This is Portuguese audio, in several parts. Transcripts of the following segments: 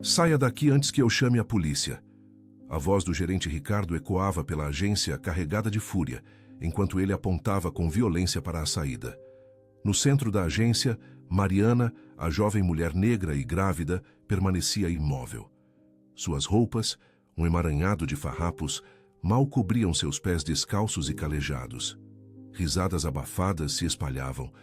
Saia daqui antes que eu chame a polícia. A voz do gerente Ricardo ecoava pela agência carregada de fúria, enquanto ele apontava com violência para a saída. No centro da agência, Mariana, a jovem mulher negra e grávida, permanecia imóvel. Suas roupas, um emaranhado de farrapos, mal cobriam seus pés descalços e calejados. Risadas abafadas se espalhavam,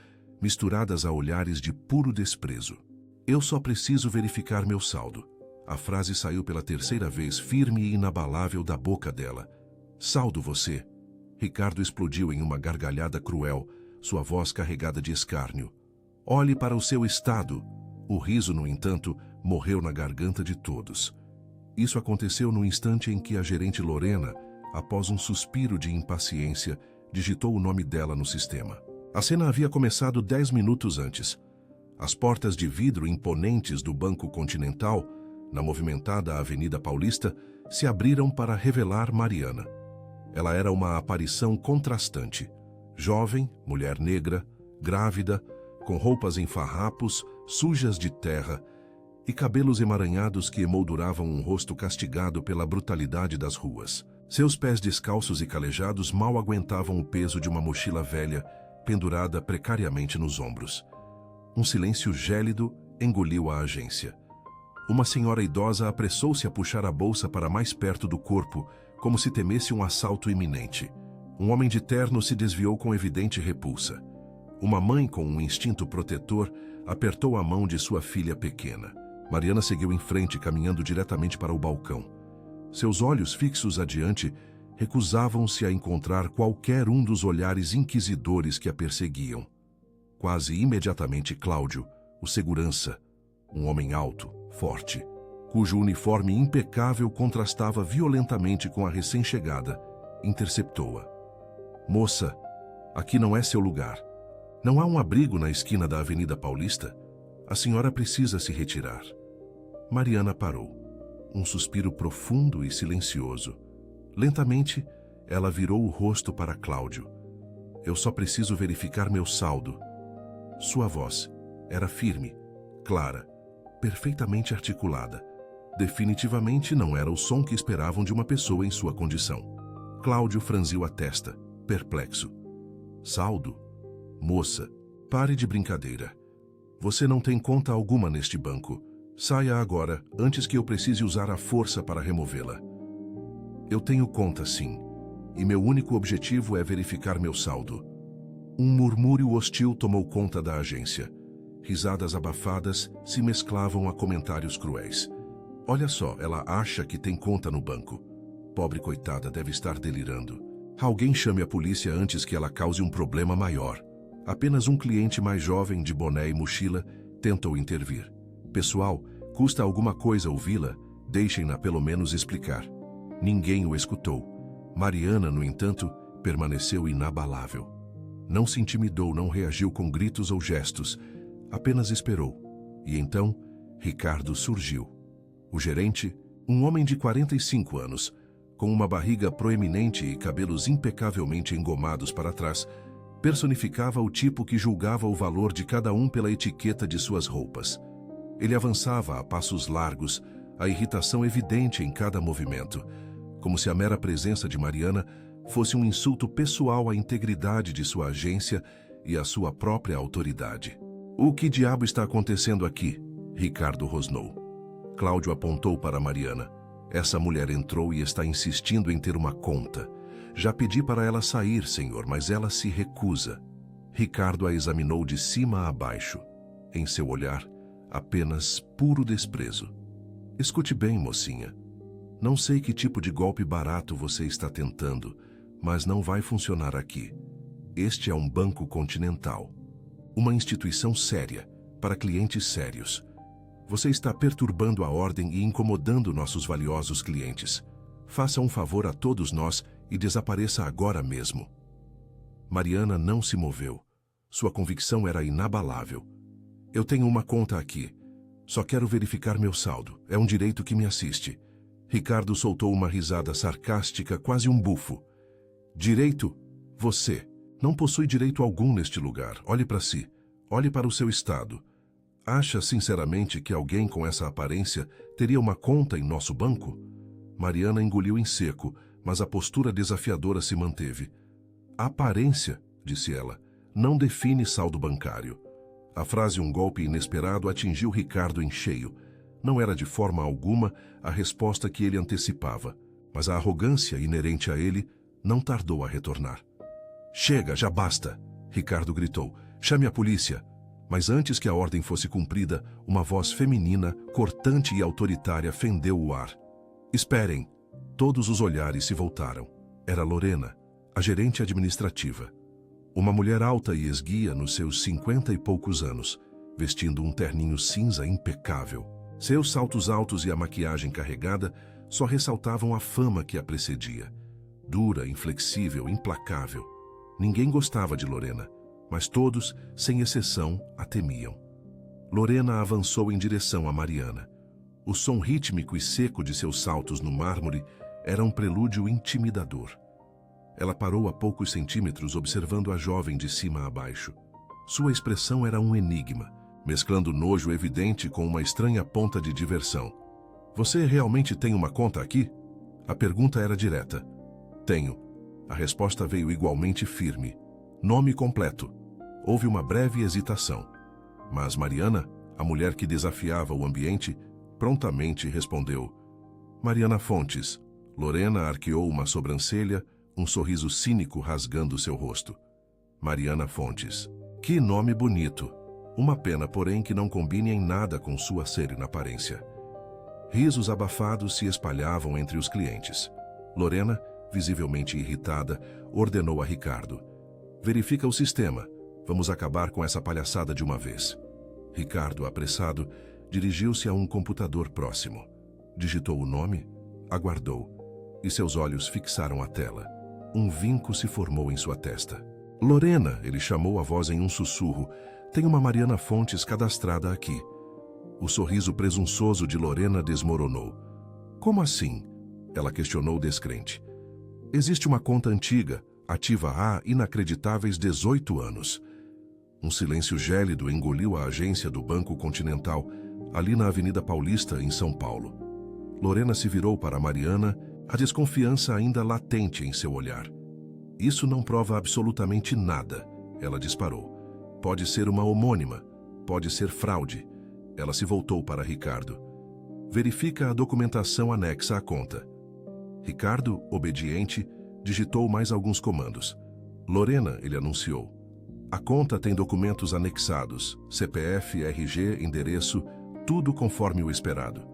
misturadas a olhares de puro desprezo. Eu só preciso verificar meu saldo. A frase saiu pela terceira vez, firme e inabalável da boca dela. Saldo você? Ricardo explodiu em uma gargalhada cruel, sua voz carregada de escárnio. Olhe para o seu estado. O riso, no entanto, morreu na garganta de todos. Isso aconteceu no instante em que a gerente Lorena, após um suspiro de impaciência, digitou o nome dela no sistema. A cena havia começado 10 minutos antes. As portas de vidro imponentes do Banco Continental, na movimentada Avenida Paulista, se abriram para revelar Mariana. Ela era uma aparição contrastante. Jovem, mulher negra, grávida, com roupas em farrapos, sujas de terra, e cabelos emaranhados que emolduravam um rosto castigado pela brutalidade das ruas. Seus pés descalços e calejados mal aguentavam o peso de uma mochila velha, pendurada precariamente nos ombros. Um silêncio gélido engoliu a agência. Uma senhora idosa apressou-se a puxar a bolsa para mais perto do corpo, como se temesse um assalto iminente. Um homem de terno se desviou com evidente repulsa. Uma mãe, com um instinto protetor, apertou a mão de sua filha pequena. Mariana seguiu em frente, caminhando diretamente para o balcão. Seus olhos fixos adiante recusavam-se a encontrar qualquer um dos olhares inquisidores que a perseguiam. Quase imediatamente, Cláudio, o segurança, um homem alto, forte, cujo uniforme impecável contrastava violentamente com a recém-chegada, interceptou-a. Moça, aqui não é seu lugar. Não há um abrigo na esquina da Avenida Paulista? A senhora precisa se retirar. Mariana parou. Um suspiro profundo e silencioso. Lentamente, ela virou o rosto para Cláudio. Eu só preciso verificar meu saldo. Sua voz era firme, clara, perfeitamente articulada. Definitivamente não era o som que esperavam de uma pessoa em sua condição. Cláudio franziu a testa, perplexo. Saldo? Moça, pare de brincadeira. Você não tem conta alguma neste banco. Saia agora, antes que eu precise usar a força para removê-la. Eu tenho conta, sim, e meu único objetivo é verificar meu saldo. Um murmúrio hostil tomou conta da agência. Risadas abafadas se mesclavam a comentários cruéis. Olha só, ela acha que tem conta no banco. Pobre coitada, deve estar delirando. Alguém chame a polícia antes que ela cause um problema maior. Apenas um cliente mais jovem, de boné e mochila, tentou intervir. Pessoal, custa alguma coisa ouvi-la? Deixem-na pelo menos explicar. Ninguém o escutou. Mariana, no entanto, permaneceu inabalável. Não se intimidou, não reagiu com gritos ou gestos. Apenas esperou. E então, Ricardo surgiu. O gerente, um homem de 45 anos, com uma barriga proeminente e cabelos impecavelmente engomados para trás, personificava o tipo que julgava o valor de cada um pela etiqueta de suas roupas. Ele avançava a passos largos, a irritação evidente em cada movimento, como se a mera presença de Mariana fosse um insulto pessoal à integridade de sua agência e à sua própria autoridade. O que diabo está acontecendo aqui? Ricardo rosnou. Cláudio apontou para Mariana. Essa mulher entrou e está insistindo em ter uma conta. Já pedi para ela sair, senhor, mas ela se recusa. Ricardo a examinou de cima a baixo. Em seu olhar, apenas puro desprezo. Escute bem, mocinha. Não sei que tipo de golpe barato você está tentando, mas não vai funcionar aqui. Este é um banco continental. Uma instituição séria, para clientes sérios. Você está perturbando a ordem e incomodando nossos valiosos clientes. Faça um favor a todos nós e desapareça agora mesmo. Mariana não se moveu. Sua convicção era inabalável. Eu tenho uma conta aqui. Só quero verificar meu saldo. É um direito que me assiste. Ricardo soltou uma risada sarcástica, quase um bufo. Direito? Você não possui direito algum neste lugar. Olhe para si. Olhe para o seu estado. Acha sinceramente que alguém com essa aparência teria uma conta em nosso banco? Mariana engoliu em seco, mas a postura desafiadora se manteve. A aparência, disse ela, não define saldo bancário. A frase um golpe inesperado atingiu Ricardo em cheio. Não era de forma alguma a resposta que ele antecipava, mas a arrogância inerente a ele não tardou a retornar. Chega, já basta! Ricardo gritou. Chame a polícia! Mas antes que a ordem fosse cumprida, uma voz feminina, cortante e autoritária fendeu o ar. Esperem! Todos os olhares se voltaram. Era Lorena, a gerente administrativa. Uma mulher alta e esguia nos seus 50 e poucos anos, vestindo um terninho cinza impecável. Seus saltos altos e a maquiagem carregada só ressaltavam a fama que a precedia. Dura, inflexível, implacável. Ninguém gostava de Lorena, mas todos, sem exceção, a temiam. Lorena avançou em direção a Mariana. O som rítmico e seco de seus saltos no mármore era um prelúdio intimidador. Ela parou a poucos centímetros observando a jovem de cima a baixo. Sua expressão era um enigma, mesclando nojo evidente com uma estranha ponta de diversão. Você realmente tem uma conta aqui? A pergunta era direta. Tenho. A resposta veio igualmente firme. Nome completo. Houve uma breve hesitação. Mas Mariana, a mulher que desafiava o ambiente, prontamente respondeu. Mariana Fontes. Lorena arqueou uma sobrancelha, um sorriso cínico rasgando seu rosto. Mariana Fontes. Que nome bonito. Uma pena, porém, que não combine em nada com sua serena aparência. Risos abafados se espalhavam entre os clientes. Lorena, visivelmente irritada, ordenou a Ricardo. Verifica o sistema. Vamos acabar com essa palhaçada de uma vez. Ricardo, apressado, dirigiu-se a um computador próximo. Digitou o nome, aguardou, e seus olhos fixaram a tela. Um vinco se formou em sua testa. Lorena, ele chamou a voz em um sussurro. Tem uma Mariana Fontes cadastrada aqui. O sorriso presunçoso de Lorena desmoronou. Como assim? Ela questionou descrente. Existe uma conta antiga, ativa há inacreditáveis 18 anos. Um silêncio gélido engoliu a agência do Banco Continental, ali na Avenida Paulista, em São Paulo. Lorena se virou para Mariana, a desconfiança ainda latente em seu olhar. Isso não prova absolutamente nada, ela disparou. Pode ser uma homônima, pode ser fraude. Ela se voltou para Ricardo. Verifica a documentação anexa à conta. Ricardo, obediente, digitou mais alguns comandos. Lorena, ele anunciou. A conta tem documentos anexados, CPF, RG, endereço, tudo conforme o esperado.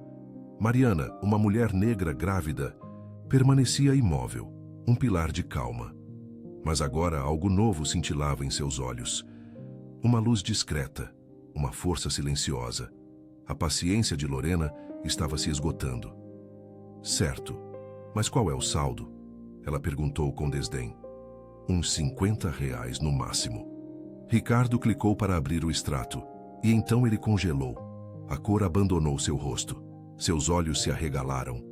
Mariana, uma mulher negra grávida, permanecia imóvel, um pilar de calma. Mas agora algo novo cintilava em seus olhos. Uma luz discreta, uma força silenciosa. A paciência de Lorena estava se esgotando. Certo, mas qual é o saldo? Ela perguntou com desdém. Uns R$ 50 no máximo. Ricardo clicou para abrir o extrato, e então ele congelou. A cor abandonou seu rosto. Seus olhos se arregalaram.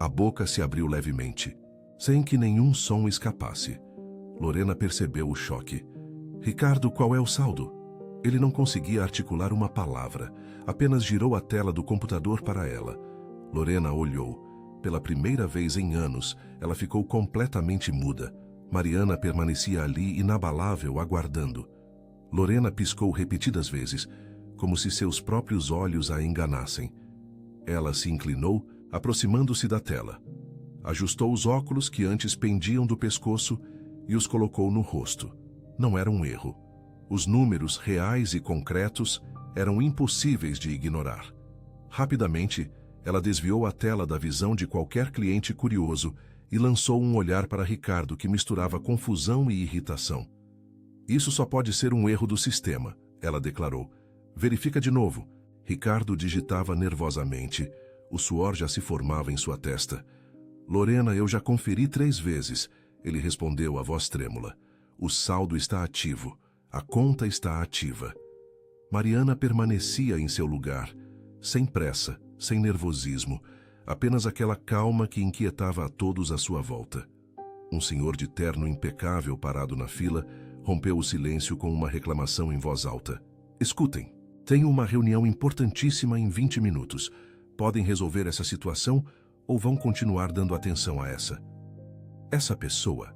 A boca se abriu levemente, sem que nenhum som escapasse. Lorena percebeu o choque. Ricardo, qual é o saldo? Ele não conseguia articular uma palavra, apenas girou a tela do computador para ela. Lorena olhou. Pela primeira vez em anos, ela ficou completamente muda. Mariana permanecia ali inabalável, aguardando. Lorena piscou repetidas vezes, como se seus próprios olhos a enganassem. Ela se inclinou, aproximando-se da tela. Ajustou os óculos que antes pendiam do pescoço e os colocou no rosto. Não era um erro. Os números reais e concretos eram impossíveis de ignorar. Rapidamente, ela desviou a tela da visão de qualquer cliente curioso e lançou um olhar para Ricardo que misturava confusão e irritação. Isso só pode ser um erro do sistema, ela declarou. Verifica de novo. Ricardo digitava nervosamente. O suor já se formava em sua testa. Lorena, eu já conferi 3 vezes, ele respondeu a voz trêmula. O saldo está ativo. A conta está ativa. Mariana permanecia em seu lugar, sem pressa, sem nervosismo, apenas aquela calma que inquietava a todos à sua volta. Um senhor de terno impecável parado na fila rompeu o silêncio com uma reclamação em voz alta. Escutem. Tenho uma reunião importantíssima em 20 minutos. Podem resolver essa situação ou vão continuar dando atenção a essa? Essa pessoa.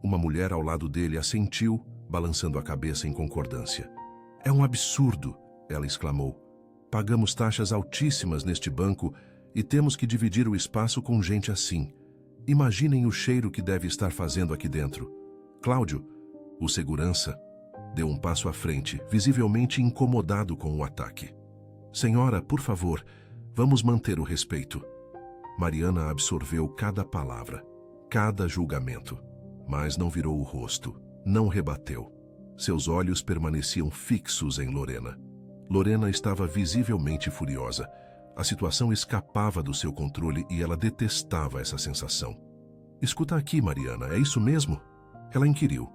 Uma mulher ao lado dele assentiu, balançando a cabeça em concordância. É um absurdo, ela exclamou. Pagamos taxas altíssimas neste banco e temos que dividir o espaço com gente assim. Imaginem o cheiro que deve estar fazendo aqui dentro. Cláudio, o segurança, deu um passo à frente, visivelmente incomodado com o ataque. Senhora, por favor, vamos manter o respeito. Mariana absorveu cada palavra, cada julgamento, mas não virou o rosto, não rebateu. Seus olhos permaneciam fixos em Lorena. Lorena estava visivelmente furiosa. A situação escapava do seu controle e ela detestava essa sensação. Escuta aqui, Mariana, é isso mesmo? Ela inquiriu.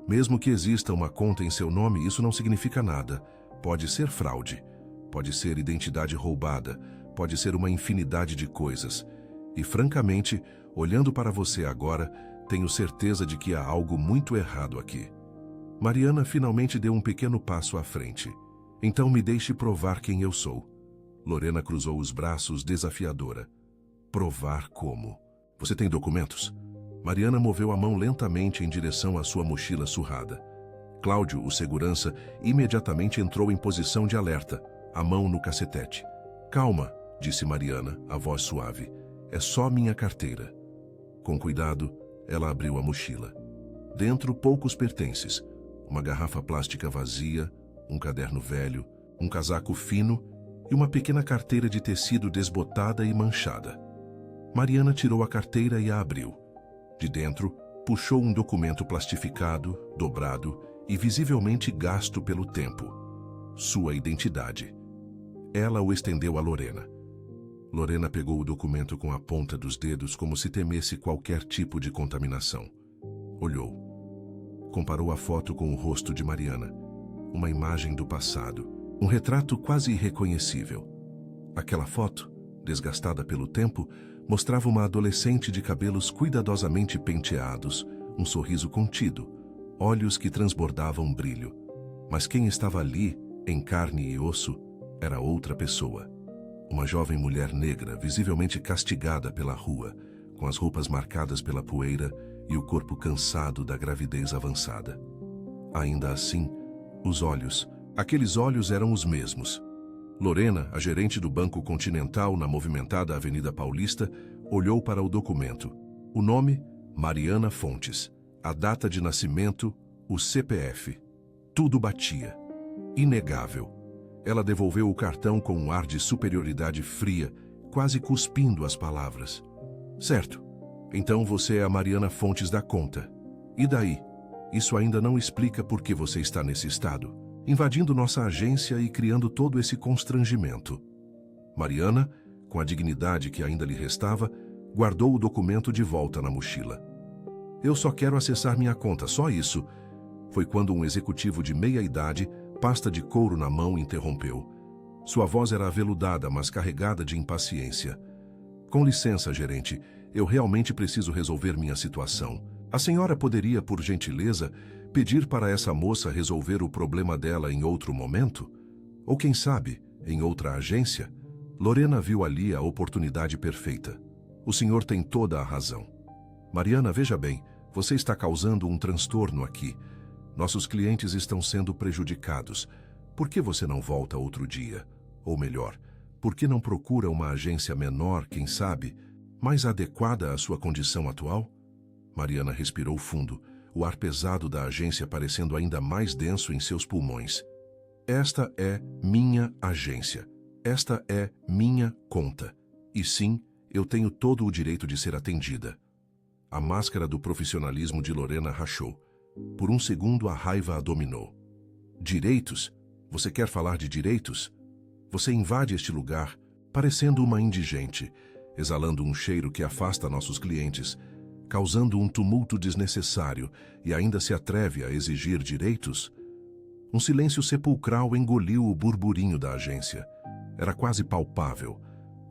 Mesmo que exista uma conta em seu nome, isso não significa nada. Pode ser fraude, pode ser identidade roubada, pode ser uma infinidade de coisas. E, francamente, olhando para você agora, tenho certeza de que há algo muito errado aqui. Mariana finalmente deu um pequeno passo à frente. Então me deixe provar quem eu sou. Lorena cruzou os braços desafiadora. Provar como? Você tem documentos? Mariana moveu a mão lentamente em direção à sua mochila surrada. Cláudio, o segurança, imediatamente entrou em posição de alerta, a mão no cacetete. Calma, disse Mariana, a voz suave. É só minha carteira. Com cuidado, ela abriu a mochila. Dentro, poucos pertences. Uma garrafa plástica vazia, um caderno velho, um casaco fino e uma pequena carteira de tecido desbotada e manchada. Mariana tirou a carteira e a abriu. De dentro, puxou um documento plastificado, dobrado e visivelmente gasto pelo tempo. Sua identidade. Ela o estendeu a Lorena. Lorena pegou o documento com a ponta dos dedos como se temesse qualquer tipo de contaminação. Olhou. Comparou a foto com o rosto de Mariana. Uma imagem do passado. Um retrato quase irreconhecível. Aquela foto, desgastada pelo tempo, mostrava uma adolescente de cabelos cuidadosamente penteados, um sorriso contido, olhos que transbordavam brilho. Mas quem estava ali, em carne e osso, era outra pessoa. Uma jovem mulher negra, visivelmente castigada pela rua, com as roupas marcadas pela poeira e o corpo cansado da gravidez avançada. Ainda assim, os olhos, aqueles olhos eram os mesmos. Lorena, a gerente do Banco Continental na movimentada Avenida Paulista, olhou para o documento. O nome, Mariana Fontes. A data de nascimento, o CPF. Tudo batia. Inegável. Ela devolveu o cartão com um ar de superioridade fria, quase cuspindo as palavras. Certo. Então você é a Mariana Fontes da conta. E daí? Isso ainda não explica por que você está nesse estado, invadindo nossa agência e criando todo esse constrangimento. Mariana, com a dignidade que ainda lhe restava, guardou o documento de volta na mochila. Eu só quero acessar minha conta, só isso. Foi quando um executivo de meia-idade, pasta de couro na mão, interrompeu. Sua voz era aveludada, mas carregada de impaciência. Com licença, gerente, eu realmente preciso resolver minha situação. A senhora poderia, por gentileza, pedir para essa moça resolver o problema dela em outro momento? Ou quem sabe, em outra agência? Lorena viu ali a oportunidade perfeita. O senhor tem toda a razão. Mariana, veja bem, você está causando um transtorno aqui. Nossos clientes estão sendo prejudicados. Por que você não volta outro dia? Ou melhor, por que não procura uma agência menor, quem sabe, mais adequada à sua condição atual? Mariana respirou fundo, o ar pesado da agência parecendo ainda mais denso em seus pulmões. Esta é minha agência. Esta é minha conta. E sim, eu tenho todo o direito de ser atendida. A máscara do profissionalismo de Lorena rachou. Por um segundo a raiva a dominou. Direitos? Você quer falar de direitos? Você invade este lugar, parecendo uma indigente, exalando um cheiro que afasta nossos clientes, causando um tumulto desnecessário e ainda se atreve a exigir direitos? Um silêncio sepulcral engoliu o burburinho da agência. Era quase palpável.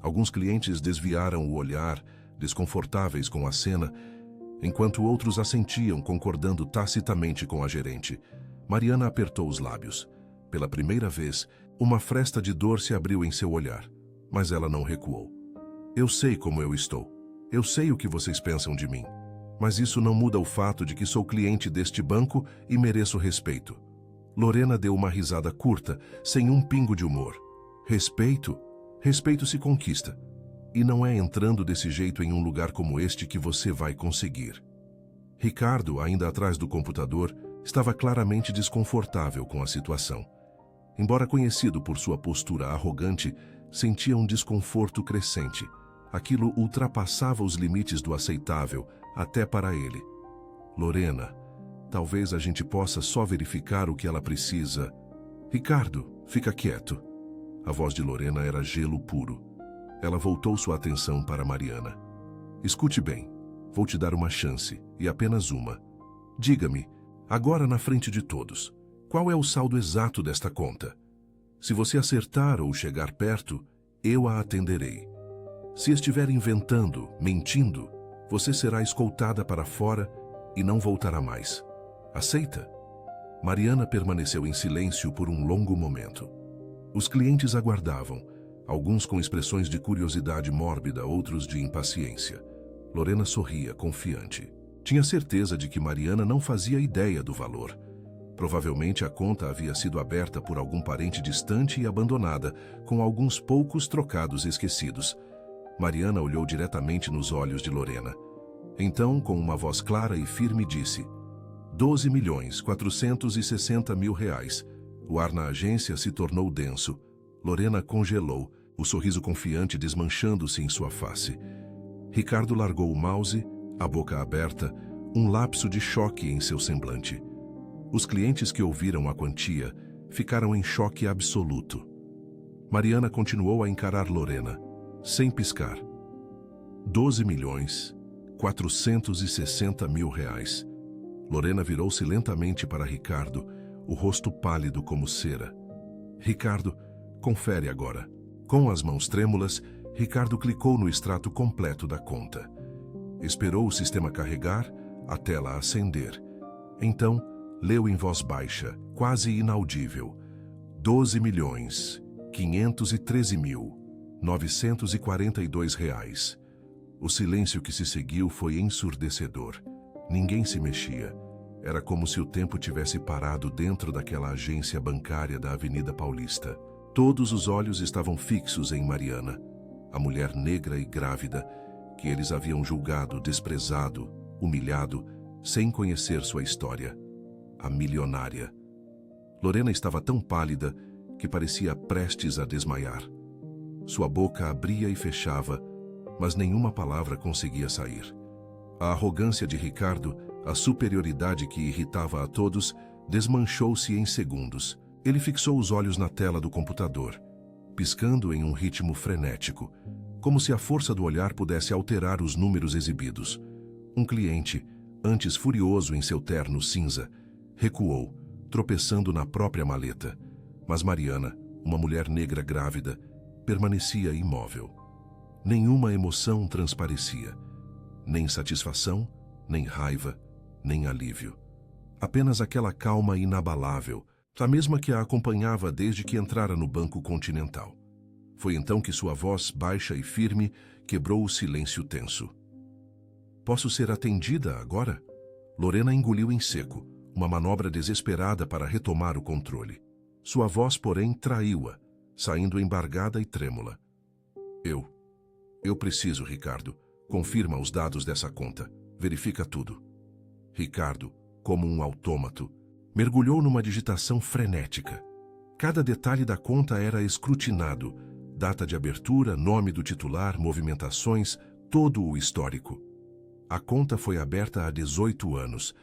Alguns clientes desviaram o olhar, desconfortáveis com a cena, enquanto outros assentiam, concordando tacitamente com a gerente. Mariana apertou os lábios. Pela primeira vez, Uma fresta de dor se abriu em seu olhar, mas ela não recuou. Eu sei como eu estou. Eu sei o que vocês pensam de mim. Mas isso não muda o fato de que sou cliente deste banco e mereço respeito. Lorena deu uma risada curta, sem um pingo de humor. Respeito? Respeito se conquista. E não é entrando desse jeito em um lugar como este que você vai conseguir. Ricardo, ainda atrás do computador, estava claramente desconfortável com a situação. Embora conhecido por sua postura arrogante, sentia um desconforto crescente. Aquilo ultrapassava os limites do aceitável, até para ele. Lorena, talvez a gente possa só verificar o que ela precisa. Ricardo, fica quieto. A voz de Lorena era gelo puro. Ela voltou sua atenção para Mariana. Escute bem, vou te dar uma chance, e apenas uma. Diga-me, agora na frente de todos, qual é o saldo exato desta conta? Se você acertar ou chegar perto, eu a atenderei. Se estiver inventando, mentindo, você será escoltada para fora e não voltará mais. Aceita? Mariana permaneceu em silêncio por um longo momento. Os clientes aguardavam, alguns com expressões de curiosidade mórbida, outros de impaciência. Lorena sorria, confiante. Tinha certeza de que Mariana não fazia ideia do valor. Provavelmente a conta havia sido aberta por algum parente distante e abandonada, com alguns poucos trocados esquecidos. Mariana olhou diretamente nos olhos de Lorena. Então, com uma voz clara e firme, disse: 12.460.000 reais. O ar na agência se tornou denso. Lorena congelou, o sorriso confiante desmanchando-se em sua face. Ricardo largou o mouse, a boca aberta, um lapso de choque em seu semblante. Os clientes que ouviram a quantia ficaram em choque absoluto. Mariana continuou a encarar Lorena, sem piscar. 12.460.000 reais. Lorena virou-se lentamente para Ricardo, o rosto pálido como cera. Ricardo, confere agora. Com as mãos trêmulas, Ricardo clicou no extrato completo da conta. Esperou o sistema carregar, a tela acender. Então, leu em voz baixa, quase inaudível: 12.513.942 reais. O silêncio que se seguiu foi ensurdecedor. Ninguém se mexia. Era como se o tempo tivesse parado dentro daquela agência bancária da Avenida Paulista. Todos os olhos estavam fixos em Mariana, a mulher negra e grávida, que eles haviam julgado, desprezado, humilhado, sem conhecer sua história. A milionária. Lorena estava tão pálida que parecia prestes a desmaiar. Sua boca abria e fechava, mas nenhuma palavra conseguia sair. A arrogância de Ricardo, a superioridade que irritava a todos, desmanchou-se em segundos. Ele fixou os olhos na tela do computador, piscando em um ritmo frenético, como se a força do olhar pudesse alterar os números exibidos. Um cliente, antes furioso em seu terno cinza, recuou, tropeçando na própria maleta. Mas Mariana, uma mulher negra grávida, permanecia imóvel. Nenhuma emoção transparecia, nem satisfação, nem raiva, nem alívio. Apenas aquela calma inabalável, a mesma que a acompanhava desde que entrara no Banco Continental. Foi então que sua voz, baixa e firme, quebrou o silêncio tenso. Posso ser atendida agora? Lorena engoliu em seco, uma manobra desesperada para retomar o controle. Sua voz, porém, traiu-a, saindo embargada e trêmula. Eu preciso, Ricardo. Confirma os dados dessa conta. Verifica tudo. Ricardo, como um autômato, mergulhou numa digitação frenética. Cada detalhe da conta era escrutinado. Data de abertura, nome do titular, movimentações, todo o histórico. A conta foi aberta há 18 anos.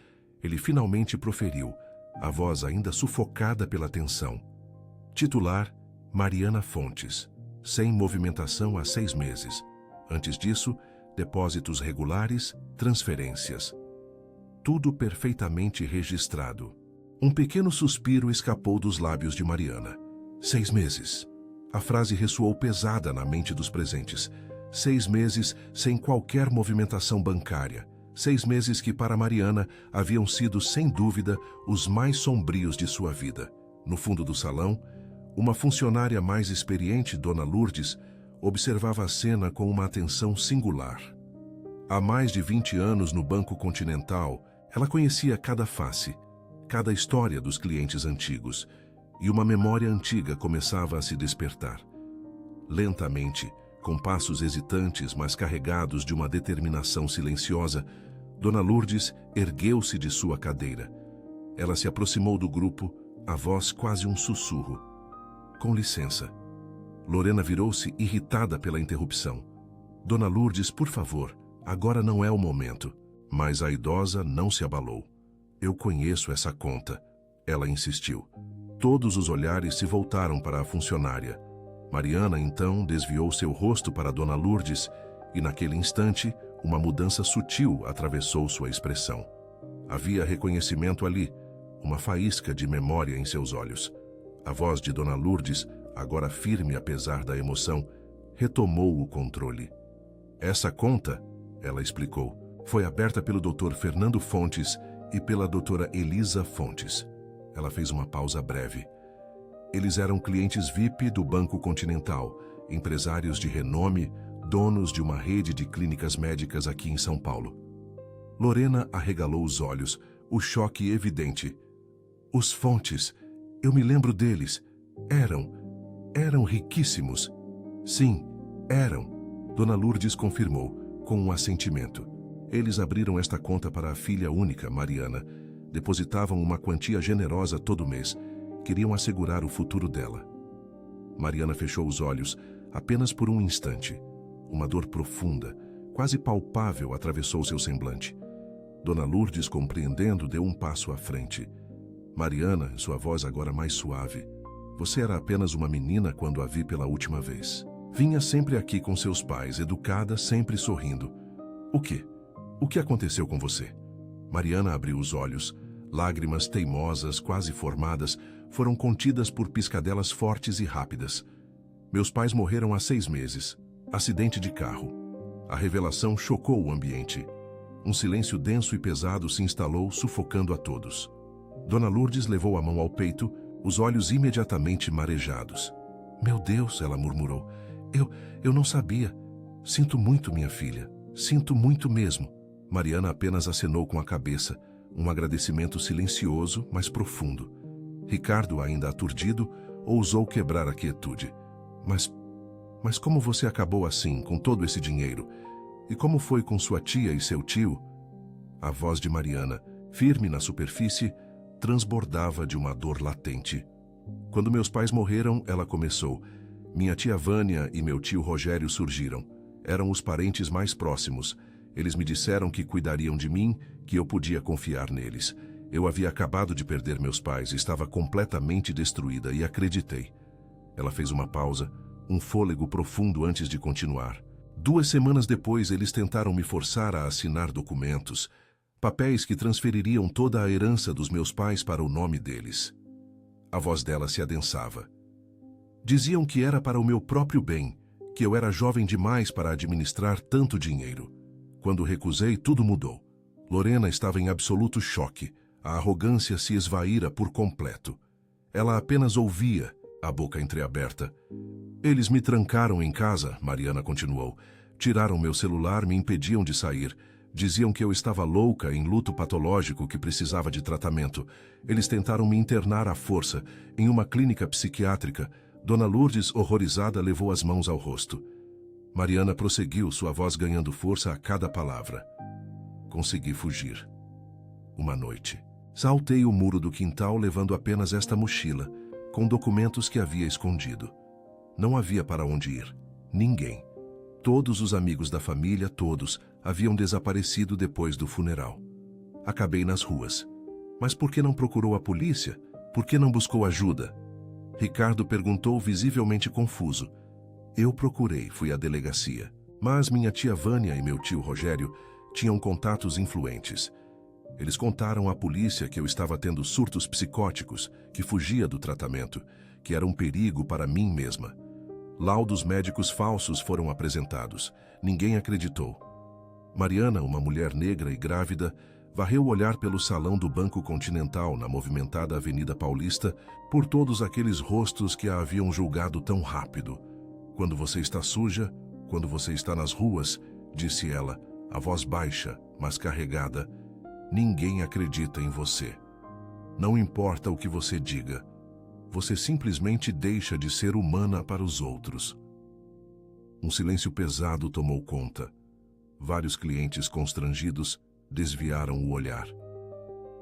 Ele finalmente proferiu, a voz ainda sufocada pela tensão. Titular, Mariana Fontes. Sem movimentação há 6 meses. Antes disso, depósitos regulares, transferências. Tudo perfeitamente registrado. Um pequeno suspiro escapou dos lábios de Mariana. 6 meses. A frase ressoou pesada na mente dos presentes. 6 meses sem qualquer movimentação bancária. 6 meses que para Mariana haviam sido, sem dúvida, os mais sombrios de sua vida. No fundo do salão, Uma funcionária mais experiente, Dona Lourdes, observava a cena com uma atenção singular. Há mais de 20 anos no Banco Continental, ela conhecia cada face, cada história dos clientes antigos, e uma memória antiga começava a se despertar. Lentamente, com passos hesitantes, mas carregados de uma determinação silenciosa, Dona Lourdes ergueu-se de sua cadeira. Ela se aproximou do grupo, a voz quase um sussurro. Com licença. Lorena virou-se irritada pela interrupção. Dona Lourdes, por favor, agora não é o momento. Mas a idosa não se abalou. Eu conheço essa conta. Ela insistiu. Todos os olhares se voltaram para a funcionária. Mariana, então, desviou seu rosto para Dona Lourdes e, naquele instante, uma mudança sutil atravessou sua expressão. Havia reconhecimento ali, uma faísca de memória em seus olhos. A voz de Dona Lourdes, agora firme apesar da emoção, retomou o controle. Essa conta, ela explicou, foi aberta pelo Dr. Fernando Fontes e pela Dra. Elisa Fontes. Ela fez uma pausa breve. Eles eram clientes VIP do Banco Continental, empresários de renome, donos de uma rede de clínicas médicas aqui em São Paulo. Lorena arregalou os olhos, o choque evidente. Os Fontes, eu me lembro deles. Eram riquíssimos. Sim, eram. Dona Lourdes confirmou, com um assentimento. Eles abriram esta conta para a filha única, Mariana. Depositavam uma quantia generosa todo mês. Queriam assegurar o futuro dela. Mariana fechou os olhos, apenas por um instante. Uma dor profunda, quase palpável, atravessou seu semblante. Dona Lourdes, compreendendo, deu um passo à frente. Mariana, sua voz agora mais suave. Você era apenas uma menina quando a vi pela última vez. Vinha sempre aqui com seus pais, educada, sempre sorrindo. O quê? O que aconteceu com você? Mariana abriu os olhos. Lágrimas teimosas, quase formadas, foram contidas por piscadelas fortes e rápidas. Meus pais morreram há 6 meses. Acidente de carro. A revelação chocou o ambiente. Um silêncio denso e pesado se instalou, sufocando a todos. Dona Lourdes levou a mão ao peito, os olhos imediatamente marejados. Meu Deus, ela murmurou. Eu não sabia. Sinto muito, minha filha. Sinto muito mesmo. Mariana apenas acenou com a cabeça. Um agradecimento silencioso, mas profundo. Ricardo, ainda aturdido, ousou quebrar a quietude. Mas como você acabou assim, com todo esse dinheiro? E como foi com sua tia e seu tio? A voz de Mariana, firme na superfície, transbordava de uma dor latente. Quando meus pais morreram, ela começou. Minha tia Vânia e meu tio Rogério surgiram. Eram os parentes mais próximos. Eles me disseram que cuidariam de mim, que eu podia confiar neles. Eu havia acabado de perder meus pais, estava completamente destruída e acreditei. Ela fez uma pausa, um fôlego profundo antes de continuar. 2 semanas depois, eles tentaram me forçar a assinar documentos, papéis que transfeririam toda a herança dos meus pais para o nome deles. A voz dela se adensava. Diziam que era para o meu próprio bem, que eu era jovem demais para administrar tanto dinheiro. Quando recusei, tudo mudou. Lorena estava em absoluto choque. A arrogância se esvaíra por completo. Ela apenas ouvia, a boca entreaberta. Eles me trancaram em casa, Mariana continuou. Tiraram meu celular, me impediam de sair. Diziam que eu estava louca, em luto patológico, que precisava de tratamento. Eles tentaram me internar à força, em uma clínica psiquiátrica. Dona Lourdes, horrorizada, levou as mãos ao rosto. Mariana prosseguiu, sua voz ganhando força a cada palavra. Consegui fugir. Uma noite. Saltei o muro do quintal levando apenas esta mochila, com documentos que havia escondido. Não havia para onde ir. Ninguém. Todos os amigos da família, todos, haviam desaparecido depois do funeral. Acabei nas ruas. Mas por que não procurou a polícia? Por que não buscou ajuda? Ricardo perguntou, visivelmente confuso. Eu procurei, fui à delegacia. Mas minha tia Vânia e meu tio Rogério tinham contatos influentes. Eles contaram à polícia que eu estava tendo surtos psicóticos, que fugia do tratamento, que era um perigo para mim mesma. Laudos médicos falsos foram apresentados. Ninguém acreditou. Mariana, uma mulher negra e grávida, Varreu o olhar pelo salão do Banco Continental na movimentada Avenida Paulista, por todos aqueles rostos que a haviam julgado tão rápido. Quando você está suja, quando você está nas ruas, disse ela, a voz baixa, mas carregada, ninguém acredita em você. Não importa o que você diga, você simplesmente deixa de ser humana para os outros. Um silêncio pesado tomou conta. Vários clientes constrangidos desviaram o olhar.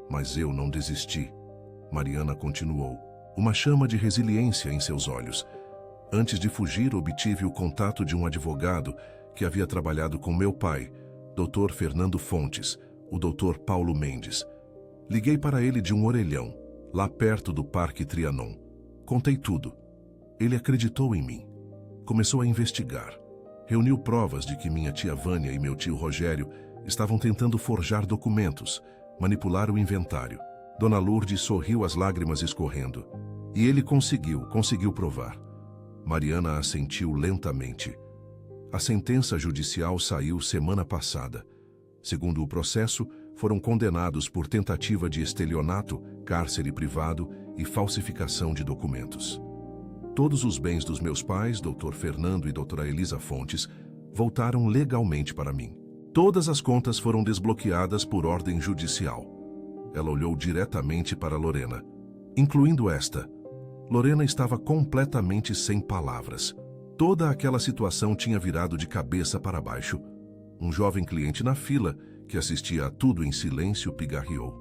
Mas eu não desisti. Mariana continuou, uma chama de resiliência em seus olhos. Antes de fugir, obtive o contato de um advogado que havia trabalhado com meu pai, Dr. Fernando Fontes, o Dr. Paulo Mendes. Liguei para ele de um orelhão, lá perto do Parque Trianon. Contei tudo. Ele acreditou em mim. Começou a investigar. Reuniu provas de que minha tia Vânia e meu tio Rogério estavam tentando forjar documentos, manipular o inventário. Dona Lourdes sorriu, as lágrimas escorrendo. E ele conseguiu provar. Mariana assentiu lentamente. A sentença judicial saiu semana passada. Segundo o processo, foram condenados por tentativa de estelionato, cárcere privado e falsificação de documentos. Todos os bens dos meus pais, Dr. Fernando e Dra. Elisa Fontes, voltaram legalmente para mim. Todas as contas foram desbloqueadas por ordem judicial. Ela olhou diretamente para Lorena, incluindo esta. Lorena estava completamente sem palavras. Toda aquela situação tinha virado de cabeça para baixo. Um jovem cliente na fila, que assistia a tudo em silêncio, pigarreou.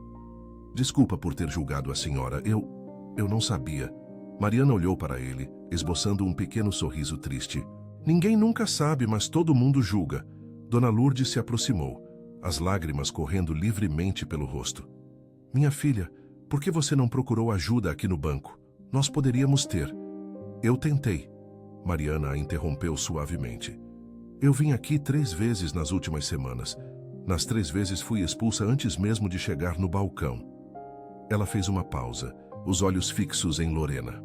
Desculpa por ter julgado a senhora, eu não sabia. Mariana olhou para ele, esboçando um pequeno sorriso triste. Ninguém nunca sabe, mas todo mundo julga. Dona Lourdes se aproximou, as lágrimas correndo livremente pelo rosto. Minha filha, por que você não procurou ajuda aqui no banco? Nós poderíamos ter. Eu tentei. Mariana a interrompeu suavemente. Eu vim aqui 3 vezes nas últimas semanas. Nas 3 vezes fui expulsa antes mesmo de chegar no balcão. Ela fez uma pausa, os olhos fixos em Lorena.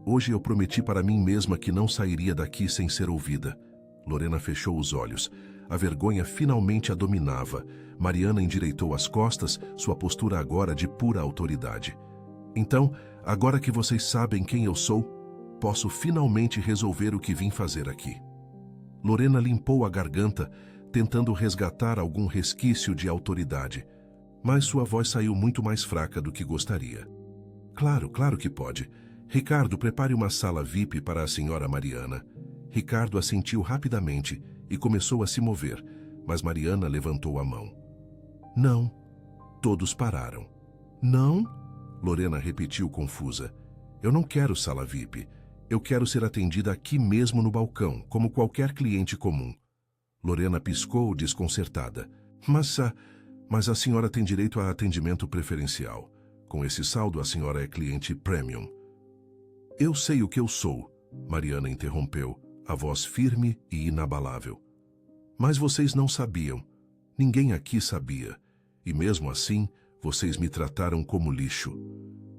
Hoje eu prometi para mim mesma que não sairia daqui sem ser ouvida. Lorena fechou os olhos. A vergonha finalmente a dominava. Mariana endireitou as costas, sua postura agora de pura autoridade. Então, agora que vocês sabem quem eu sou, posso finalmente resolver o que vim fazer aqui. Lorena limpou a garganta, tentando resgatar algum resquício de autoridade, mas sua voz saiu muito mais fraca do que gostaria. Claro que pode. Ricardo, prepare uma sala VIP para a senhora Mariana. Ricardo assentiu rapidamente e começou a se mover, mas Mariana levantou a mão. Não. Todos pararam. Não? Lorena repetiu confusa. Eu não quero sala VIP. Eu quero ser atendida aqui mesmo no balcão, como qualquer cliente comum. Lorena piscou, desconcertada. Mas a senhora tem direito a atendimento preferencial. Com esse saldo, a senhora é cliente premium. Eu sei o que eu sou, Mariana interrompeu, a voz firme e inabalável. Mas vocês não sabiam. Ninguém aqui sabia. E mesmo assim, vocês me trataram como lixo.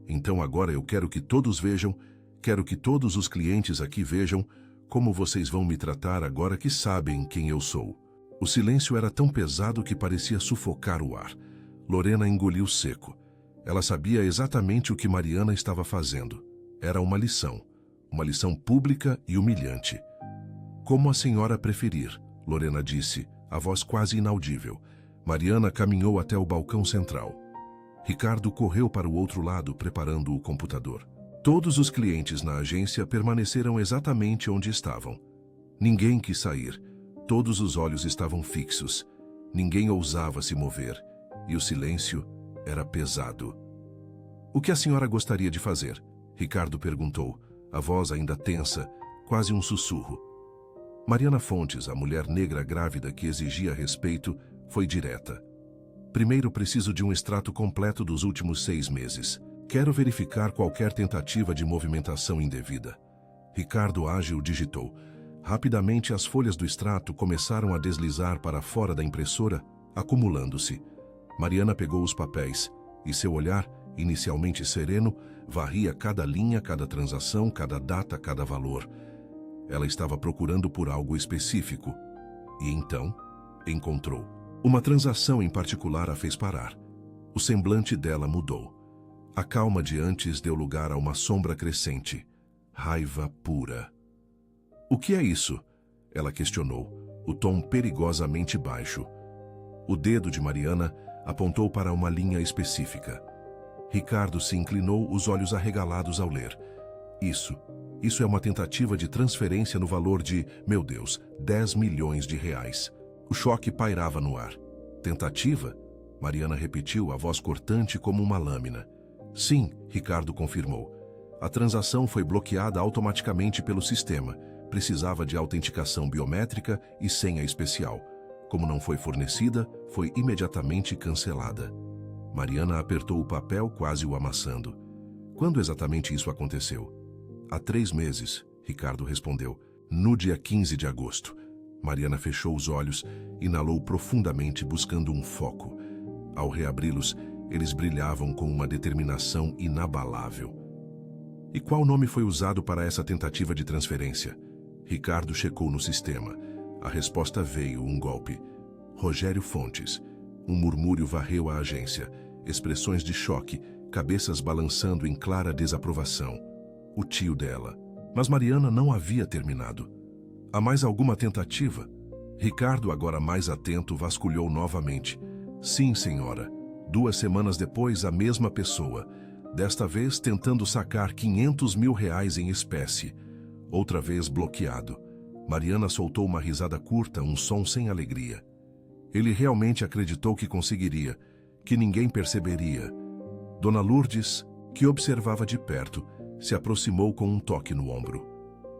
Então agora eu quero que todos vejam, quero que todos os clientes aqui vejam como vocês vão me tratar agora que sabem quem eu sou. O silêncio era tão pesado que parecia sufocar o ar. Lorena engoliu seco. Ela sabia exatamente o que Mariana estava fazendo. Era uma lição pública e humilhante. Como a senhora preferir, Lorena disse, a voz quase inaudível. Mariana caminhou até o balcão central. Ricardo correu para o outro lado, preparando o computador. Todos os clientes na agência permaneceram exatamente onde estavam. Ninguém quis sair. Todos os olhos estavam fixos. Ninguém ousava se mover. E o silêncio era pesado. O que a senhora gostaria de fazer? Ricardo perguntou, a voz ainda tensa, quase um sussurro. Mariana Fontes, a mulher negra grávida que exigia respeito, foi direta. Primeiro preciso de um extrato completo dos últimos 6 meses. Quero verificar qualquer tentativa de movimentação indevida. Ricardo ágil digitou. Rapidamente as folhas do extrato começaram a deslizar para fora da impressora, acumulando-se. Mariana pegou os papéis e seu olhar, inicialmente sereno, varria cada linha, cada transação, cada data, cada valor. Ela estava procurando por algo específico. E então, encontrou. Uma transação em particular a fez parar. O semblante dela mudou. A calma de antes deu lugar a uma sombra crescente. Raiva pura. "O que é isso?" ela questionou, o tom perigosamente baixo. O dedo de Mariana apontou para uma linha específica. Ricardo se inclinou, os olhos arregalados ao ler. Isso é uma tentativa de transferência no valor de, meu Deus, 10 milhões de reais. O choque pairava no ar. Tentativa? Mariana repetiu, a voz cortante como uma lâmina. Sim, Ricardo confirmou. A transação foi bloqueada automaticamente pelo sistema. Precisava de autenticação biométrica e senha especial. Como não foi fornecida, foi imediatamente cancelada. Mariana apertou o papel, quase o amassando. Quando exatamente isso aconteceu? Há 3 meses, Ricardo respondeu. No dia 15 de agosto. Mariana fechou os olhos, inalou profundamente, buscando um foco. Ao reabri-los, eles brilhavam com uma determinação inabalável. E qual nome foi usado para essa tentativa de transferência? Ricardo checou no sistema. A resposta veio, um golpe. Rogério Fontes. Um murmúrio varreu a agência. Expressões de choque, cabeças balançando em clara desaprovação. O tio dela. Mas Mariana não havia terminado. Há mais alguma tentativa? Ricardo, agora mais atento, vasculhou novamente. Sim, senhora. 2 semanas depois, a mesma pessoa. Desta vez, tentando sacar 500 mil reais em espécie. Outra vez bloqueado. Mariana soltou uma risada curta, um som sem alegria. Ele realmente acreditou que conseguiria, que ninguém perceberia. Dona Lourdes, que observava de perto, se aproximou com um toque no ombro.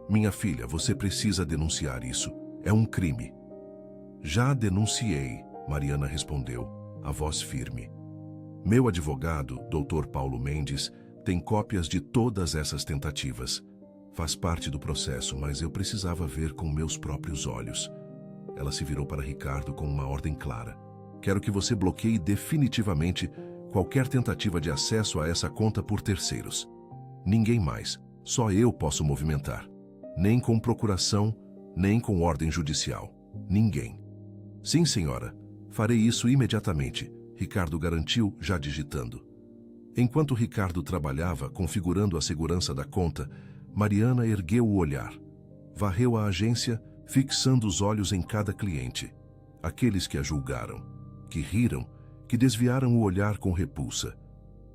Minha filha, você precisa denunciar isso. É um crime. Já denunciei, Mariana respondeu, a voz firme. Meu advogado, Dr. Paulo Mendes, tem cópias de todas essas tentativas. Faz parte do processo, mas eu precisava ver com meus próprios olhos. Ela se virou para Ricardo com uma ordem clara. Quero que você bloqueie definitivamente qualquer tentativa de acesso a essa conta por terceiros. Ninguém mais. Só eu posso movimentar. Nem com procuração, nem com ordem judicial. Ninguém. Sim, senhora. Farei isso imediatamente, Ricardo garantiu, já digitando. Enquanto Ricardo trabalhava, configurando a segurança da conta, Mariana ergueu o olhar. Varreu a agência, fixando os olhos em cada cliente. Aqueles que a julgaram, que riram, que desviaram o olhar com repulsa.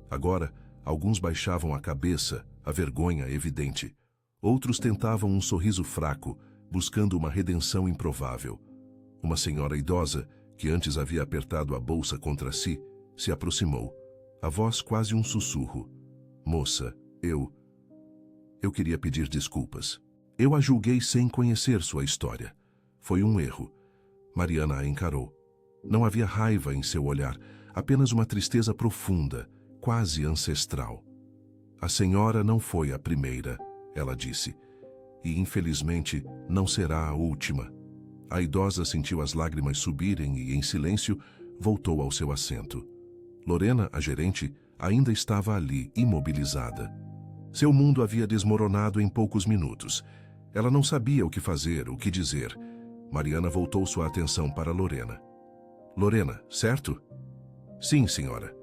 Agora, alguns baixavam a cabeça, a vergonha evidente. Outros tentavam um sorriso fraco, buscando uma redenção improvável. Uma senhora idosa, que antes havia apertado a bolsa contra si, se aproximou. A voz quase um sussurro. Moça, eu queria pedir desculpas. Eu a julguei sem conhecer sua história. Foi um erro. Mariana a encarou. Não havia raiva em seu olhar, apenas uma tristeza profunda, quase ancestral. A senhora não foi a primeira, ela disse, e infelizmente não será a última. A idosa sentiu as lágrimas subirem e, em silêncio, voltou ao seu assento. Lorena, a gerente, ainda estava ali, imobilizada. Seu mundo havia desmoronado em poucos minutos. Ela não sabia o que fazer, o que dizer. Mariana voltou sua atenção para Lorena. Lorena, certo? Sim, senhora.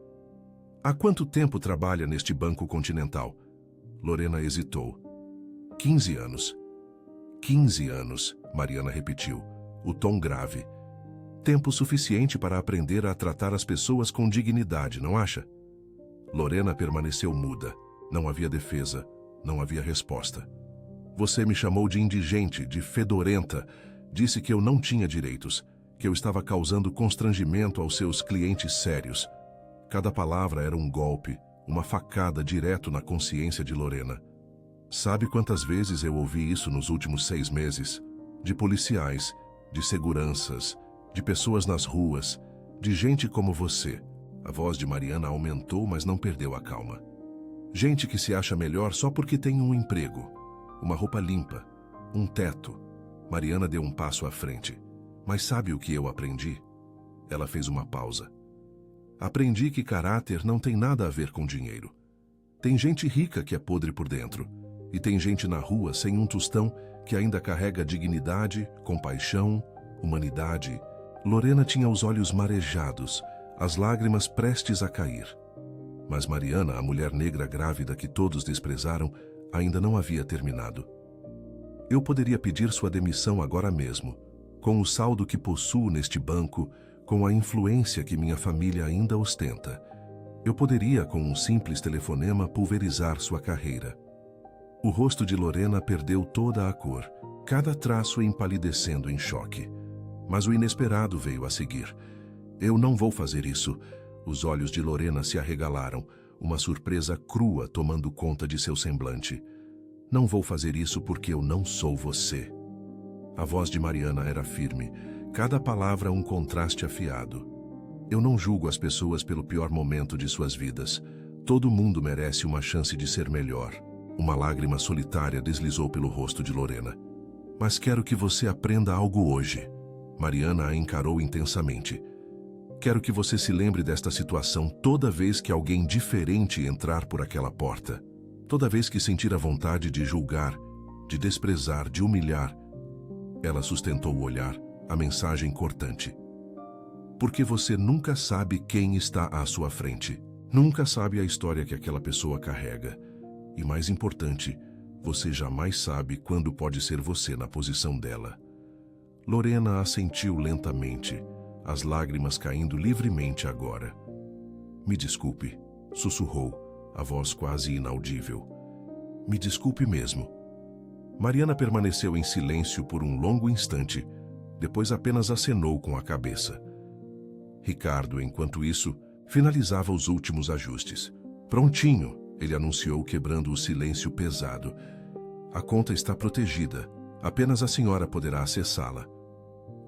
Há quanto tempo trabalha neste Banco Continental? Lorena hesitou. 15 anos. 15 anos, Mariana repetiu, o tom grave. Tempo suficiente para aprender a tratar as pessoas com dignidade, não acha? Lorena permaneceu muda. Não havia defesa, não havia resposta. Você me chamou de indigente, de fedorenta. Disse que eu não tinha direitos, que eu estava causando constrangimento aos seus clientes sérios. Cada palavra era um golpe, uma facada direto na consciência de Lorena. Sabe quantas vezes eu ouvi isso nos últimos 6 meses? De policiais, de seguranças, de pessoas nas ruas, de gente como você. A voz de Mariana aumentou, mas não perdeu a calma. Gente que se acha melhor só porque tem um emprego, uma roupa limpa, um teto. Mariana deu um passo à frente. Mas sabe o que eu aprendi? Ela fez uma pausa. Aprendi que caráter não tem nada a ver com dinheiro. Tem gente rica que é podre por dentro. E tem gente na rua sem um tostão que ainda carrega dignidade, compaixão, humanidade, Lorena tinha os olhos marejados, as lágrimas prestes a cair. Mas Mariana, a mulher negra grávida que todos desprezaram, ainda não havia terminado. Eu poderia pedir sua demissão agora mesmo, com o saldo que possuo neste banco, com a influência que minha família ainda ostenta. Eu poderia, com um simples telefonema, pulverizar sua carreira. O rosto de Lorena perdeu toda a cor, cada traço empalidecendo em choque. Mas o inesperado veio a seguir. Eu não vou fazer isso. Os olhos de Lorena se arregalaram, uma surpresa crua tomando conta de seu semblante. Não vou fazer isso porque eu não sou você. A voz de Mariana era firme, cada palavra um contraste afiado. Eu não julgo as pessoas pelo pior momento de suas vidas. Todo mundo merece uma chance de ser melhor. Uma lágrima solitária deslizou pelo rosto de Lorena. Mas quero que você aprenda algo hoje. Mariana a encarou intensamente. Quero que você se lembre desta situação toda vez que alguém diferente entrar por aquela porta. Toda vez que sentir a vontade de julgar, de desprezar, de humilhar. Ela sustentou o olhar, a mensagem cortante. Porque você nunca sabe quem está à sua frente. Nunca sabe a história que aquela pessoa carrega. E mais importante, você jamais sabe quando pode ser você na posição dela. Lorena assentiu lentamente, as lágrimas caindo livremente agora. Me desculpe, sussurrou, a voz quase inaudível. Me desculpe mesmo. Mariana permaneceu em silêncio por um longo instante, depois apenas acenou com a cabeça. Ricardo, enquanto isso, finalizava os últimos ajustes. Prontinho, ele anunciou, quebrando o silêncio pesado. A conta está protegida. Apenas a senhora poderá acessá-la.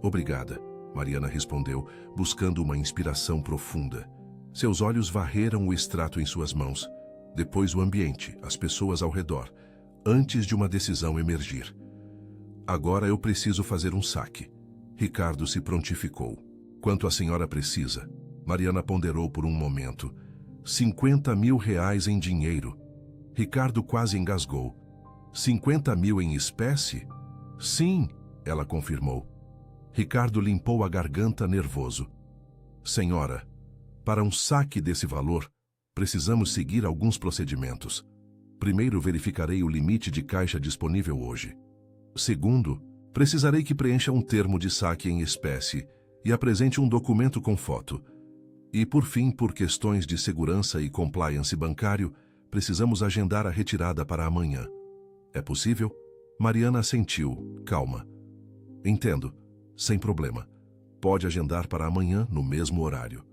Obrigada, Mariana respondeu, buscando uma inspiração profunda. Seus olhos varreram o extrato em suas mãos, depois o ambiente, as pessoas ao redor, antes de uma decisão emergir. Agora eu preciso fazer um saque. Ricardo se prontificou. Quanto a senhora precisa? Mariana ponderou por um momento. 50 mil reais em dinheiro. Ricardo quase engasgou. 50 mil em espécie? Sim, ela confirmou. Ricardo limpou a garganta nervoso. Senhora, para um saque desse valor, precisamos seguir alguns procedimentos. Primeiro, verificarei o limite de caixa disponível hoje. Segundo, precisarei que preencha um termo de saque em espécie e apresente um documento com foto. E, por fim, por questões de segurança e compliance bancário, precisamos agendar a retirada para amanhã. É possível? Mariana assentiu, calma. Entendo, sem problema. Pode agendar para amanhã no mesmo horário.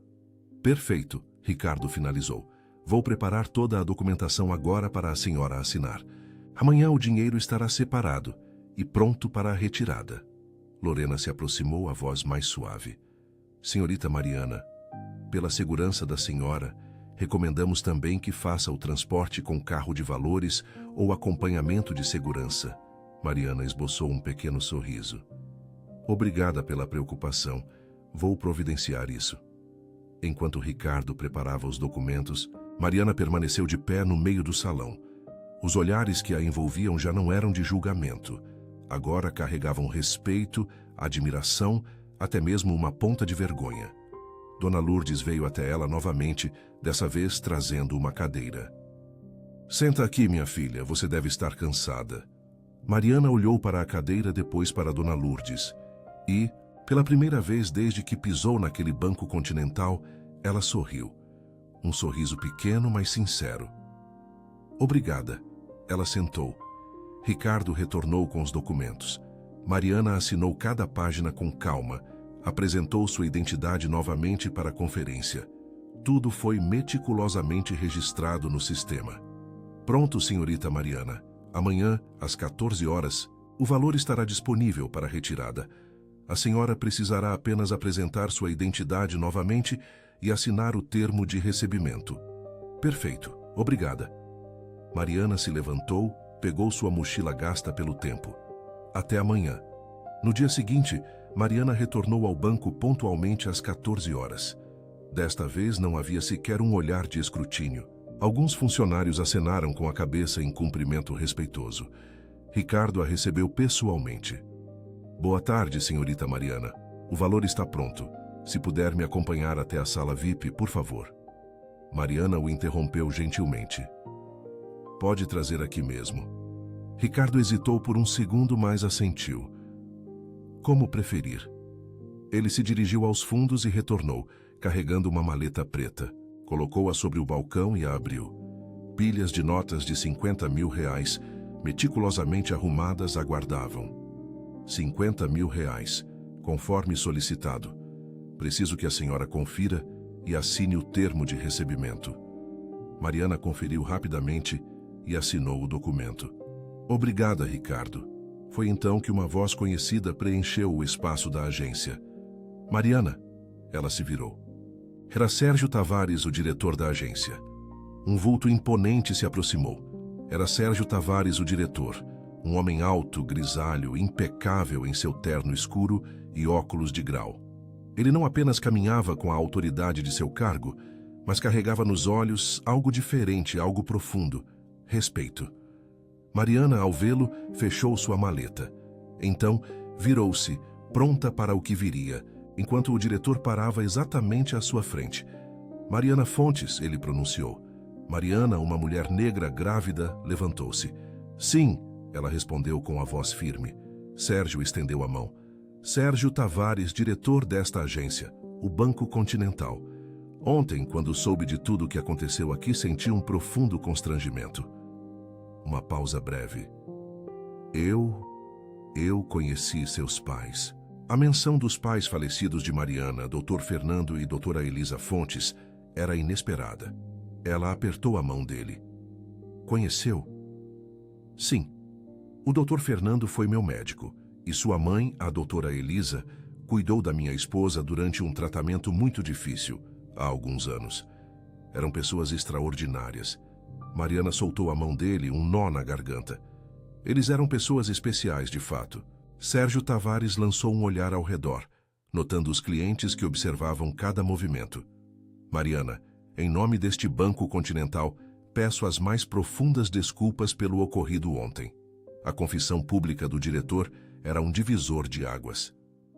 Perfeito, Ricardo finalizou. Vou preparar toda a documentação agora para a senhora assinar. Amanhã o dinheiro estará separado e pronto para a retirada. Lorena se aproximou, a voz mais suave. Senhorita Mariana, pela segurança da senhora, recomendamos também que faça o transporte com carro de valores ou acompanhamento de segurança. Mariana esboçou um pequeno sorriso. Obrigada pela preocupação. Vou providenciar isso. Enquanto Ricardo preparava os documentos, Mariana permaneceu de pé no meio do salão. Os olhares que a envolviam já não eram de julgamento. Agora carregavam respeito, admiração, até mesmo uma ponta de vergonha. Dona Lourdes veio até ela novamente, dessa vez trazendo uma cadeira. Senta aqui, minha filha, você deve estar cansada. Mariana olhou para a cadeira, depois para Dona Lourdes. E, pela primeira vez desde que pisou naquele banco continental, ela sorriu. Um sorriso pequeno, mas sincero. Obrigada. Ela sentou. Ricardo retornou com os documentos. Mariana assinou cada página com calma, apresentou sua identidade novamente para a conferência. Tudo foi meticulosamente registrado no sistema. Pronto, senhorita Mariana. Amanhã, às 14 horas, o valor estará disponível para retirada. A senhora precisará apenas apresentar sua identidade novamente e assinar o termo de recebimento. Perfeito. Obrigada. Mariana se levantou, pegou sua mochila gasta pelo tempo. Até amanhã. No dia seguinte, Mariana retornou ao banco pontualmente às 14 horas. Desta vez não havia sequer um olhar de escrutínio. Alguns funcionários acenaram com a cabeça em cumprimento respeitoso. Ricardo a recebeu pessoalmente. Boa tarde, senhorita Mariana. O valor está pronto. Se puder me acompanhar até a sala VIP, por favor. Mariana o interrompeu gentilmente. Pode trazer aqui mesmo. Ricardo hesitou por um segundo, mas assentiu. Como preferir. Ele se dirigiu aos fundos e retornou, carregando uma maleta preta. Colocou-a sobre o balcão e a abriu. Pilhas de notas de 50 mil reais, meticulosamente arrumadas, aguardavam. 50 mil reais, conforme solicitado. Preciso que a senhora confira e assine o termo de recebimento. Mariana conferiu rapidamente e assinou o documento. Obrigada, Ricardo. Foi então que uma voz conhecida preencheu o espaço da agência. Mariana, ela se virou. Era Sérgio Tavares, o diretor da agência. Um vulto imponente se aproximou. Era Sérgio Tavares, o diretor, um homem alto, grisalho, impecável em seu terno escuro e óculos de grau. Ele não apenas caminhava com a autoridade de seu cargo, mas carregava nos olhos algo diferente, algo profundo: respeito. Mariana, ao vê-lo, fechou sua maleta. Então, virou-se, pronta para o que viria, enquanto o diretor parava exatamente à sua frente. Mariana Fontes, ele pronunciou. Mariana, uma mulher negra grávida, levantou-se. Sim, ela respondeu com a voz firme. Sérgio estendeu a mão. Sérgio Tavares, diretor desta agência, o Banco Continental. Ontem, quando soube de tudo o que aconteceu aqui, senti um profundo constrangimento. Uma pausa breve. Eu conheci seus pais. A menção dos pais falecidos de Mariana, Dr. Fernando e Dra. Elisa Fontes, era inesperada. Ela apertou a mão dele. Conheceu? Sim. O Dr. Fernando foi meu médico, e sua mãe, a Dra. Elisa, cuidou da minha esposa durante um tratamento muito difícil, há alguns anos. Eram pessoas extraordinárias. Mariana soltou a mão dele, um nó na garganta. Eles eram pessoas especiais, de fato. Sérgio Tavares lançou um olhar ao redor, notando os clientes que observavam cada movimento. Mariana, em nome deste Banco Continental, peço as mais profundas desculpas pelo ocorrido ontem. A confissão pública do diretor era um divisor de águas.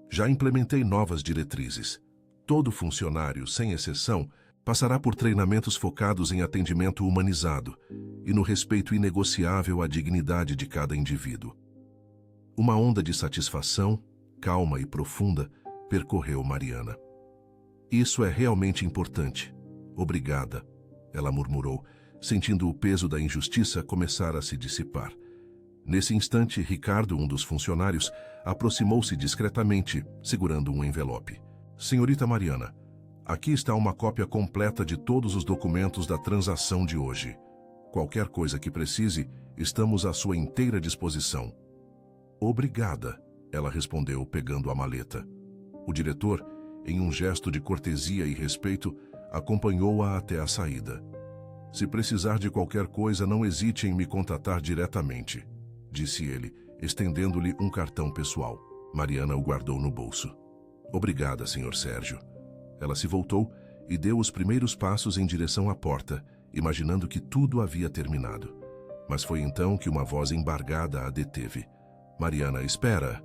Já implementei novas diretrizes. Todo funcionário, sem exceção, passará por treinamentos focados em atendimento humanizado e no respeito inegociável à dignidade de cada indivíduo. Uma onda de satisfação, calma e profunda, percorreu Mariana. Isso é realmente importante. Obrigada, ela murmurou, sentindo o peso da injustiça começar a se dissipar. Nesse instante, Ricardo, um dos funcionários, aproximou-se discretamente, segurando um envelope. Senhorita Mariana, aqui está uma cópia completa de todos os documentos da transação de hoje. Qualquer coisa que precise, estamos à sua inteira disposição. Obrigada, ela respondeu, pegando a maleta. O diretor, em um gesto de cortesia e respeito, acompanhou-a até a saída. Se precisar de qualquer coisa, não hesite em me contatar diretamente, disse ele, estendendo-lhe um cartão pessoal. Mariana o guardou no bolso. Obrigada, Sr. Sérgio. Ela se voltou e deu os primeiros passos em direção à porta, imaginando que tudo havia terminado. Mas foi então que uma voz embargada a deteve. Mariana, espera!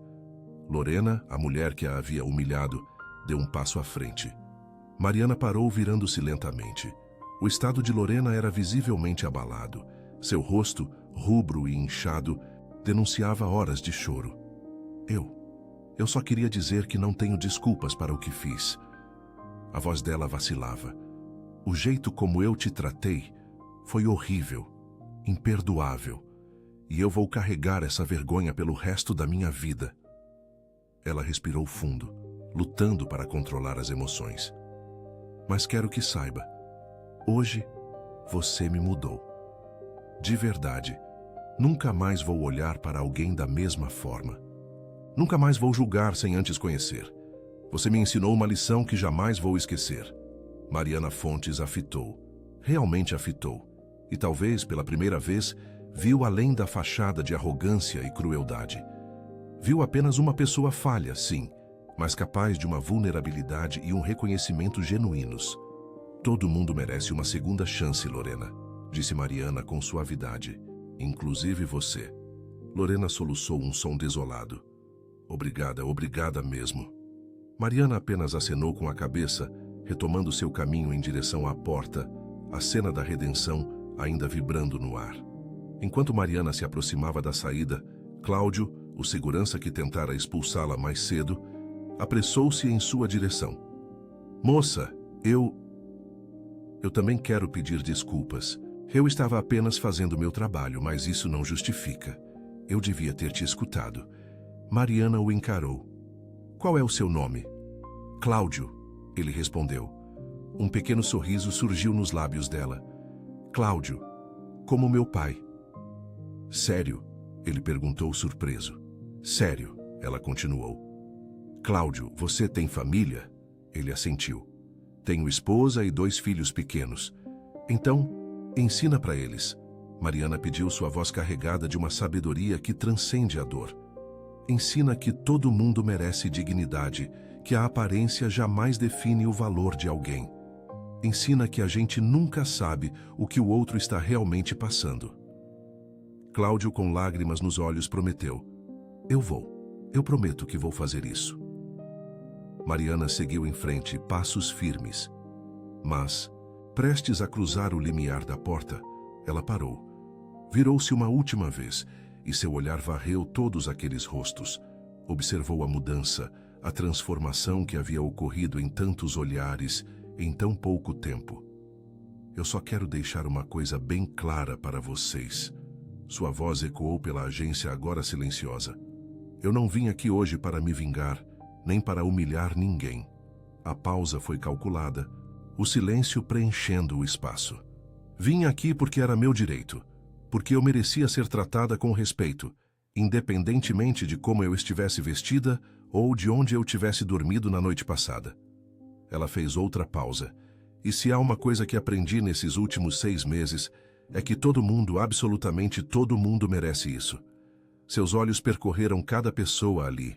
Lorena, a mulher que a havia humilhado, deu um passo à frente. Mariana parou, virando-se lentamente. O estado de Lorena era visivelmente abalado. Seu rosto, rubro e inchado, denunciava horas de choro. Eu só queria dizer que não tenho desculpas para o que fiz. A voz dela vacilava. O jeito como eu te tratei foi horrível, imperdoável, e eu vou carregar essa vergonha pelo resto da minha vida. Ela respirou fundo, lutando para controlar as emoções. Mas quero que saiba, hoje você me mudou. De verdade, nunca mais vou olhar para alguém da mesma forma. Nunca mais vou julgar sem antes conhecer. Você me ensinou uma lição que jamais vou esquecer. Mariana Fontes a fitou. Realmente a fitou. E talvez, pela primeira vez, viu além da fachada de arrogância e crueldade. Viu apenas uma pessoa falha, sim, mas capaz de uma vulnerabilidade e um reconhecimento genuínos. Todo mundo merece uma segunda chance, Lorena, disse Mariana com suavidade. Inclusive você. Lorena soluçou um som desolado. Obrigada, obrigada mesmo. Mariana apenas acenou com a cabeça, retomando seu caminho em direção à porta, a cena da redenção ainda vibrando no ar. Enquanto Mariana se aproximava da saída, Cláudio, o segurança que tentara expulsá-la mais cedo, apressou-se em sua direção. Moça, eu também quero pedir desculpas. Eu estava apenas fazendo meu trabalho, mas isso não justifica. Eu devia ter te escutado. Mariana o encarou. Qual é o seu nome? Cláudio, ele respondeu. Um pequeno sorriso surgiu nos lábios dela. Cláudio, como meu pai. Sério? Ele perguntou surpreso. Sério, ela continuou. Cláudio, você tem família? Ele assentiu. Tenho esposa e 2 filhos pequenos. Então, ensina para eles. Mariana pediu, sua voz carregada de uma sabedoria que transcende a dor. Ensina que todo mundo merece dignidade, que a aparência jamais define o valor de alguém. Ensina que a gente nunca sabe o que o outro está realmente passando. Cláudio, com lágrimas nos olhos, prometeu. Eu prometo que vou fazer isso. Mariana seguiu em frente, passos firmes. Mas, prestes a cruzar o limiar da porta, ela parou. Virou-se uma última vez e seu olhar varreu todos aqueles rostos. Observou a mudança, a transformação que havia ocorrido em tantos olhares, em tão pouco tempo. Eu só quero deixar uma coisa bem clara para vocês. Sua voz ecoou pela agência, agora silenciosa. Eu não vim aqui hoje para me vingar, nem para humilhar ninguém. A pausa foi calculada, o silêncio preenchendo o espaço. Vim aqui porque era meu direito, porque eu merecia ser tratada com respeito, independentemente de como eu estivesse vestida ou de onde eu tivesse dormido na noite passada. Ela fez outra pausa, e se há uma coisa que aprendi nesses últimos 6 meses, é que todo mundo, absolutamente todo mundo, merece isso. Seus olhos percorreram cada pessoa ali.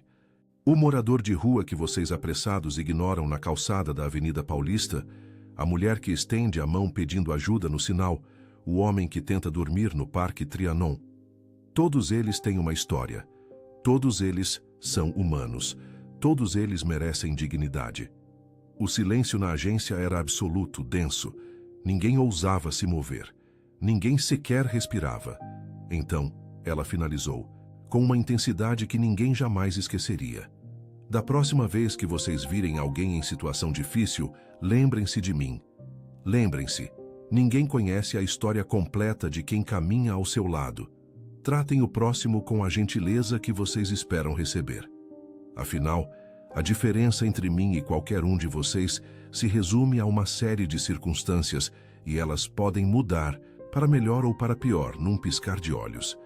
O morador de rua que vocês apressados ignoram na calçada da Avenida Paulista, a mulher que estende a mão pedindo ajuda no sinal, o homem que tenta dormir no Parque Trianon. Todos eles têm uma história. Todos eles são humanos. Todos eles merecem dignidade. O silêncio na agência era absoluto, denso. Ninguém ousava se mover. Ninguém sequer respirava. Então, ela finalizou, com uma intensidade que ninguém jamais esqueceria. Da próxima vez que vocês virem alguém em situação difícil, lembrem-se de mim. Lembrem-se, ninguém conhece a história completa de quem caminha ao seu lado. Tratem o próximo com a gentileza que vocês esperam receber. Afinal, a diferença entre mim e qualquer um de vocês se resume a uma série de circunstâncias e elas podem mudar, para melhor ou para pior, num piscar de olhos.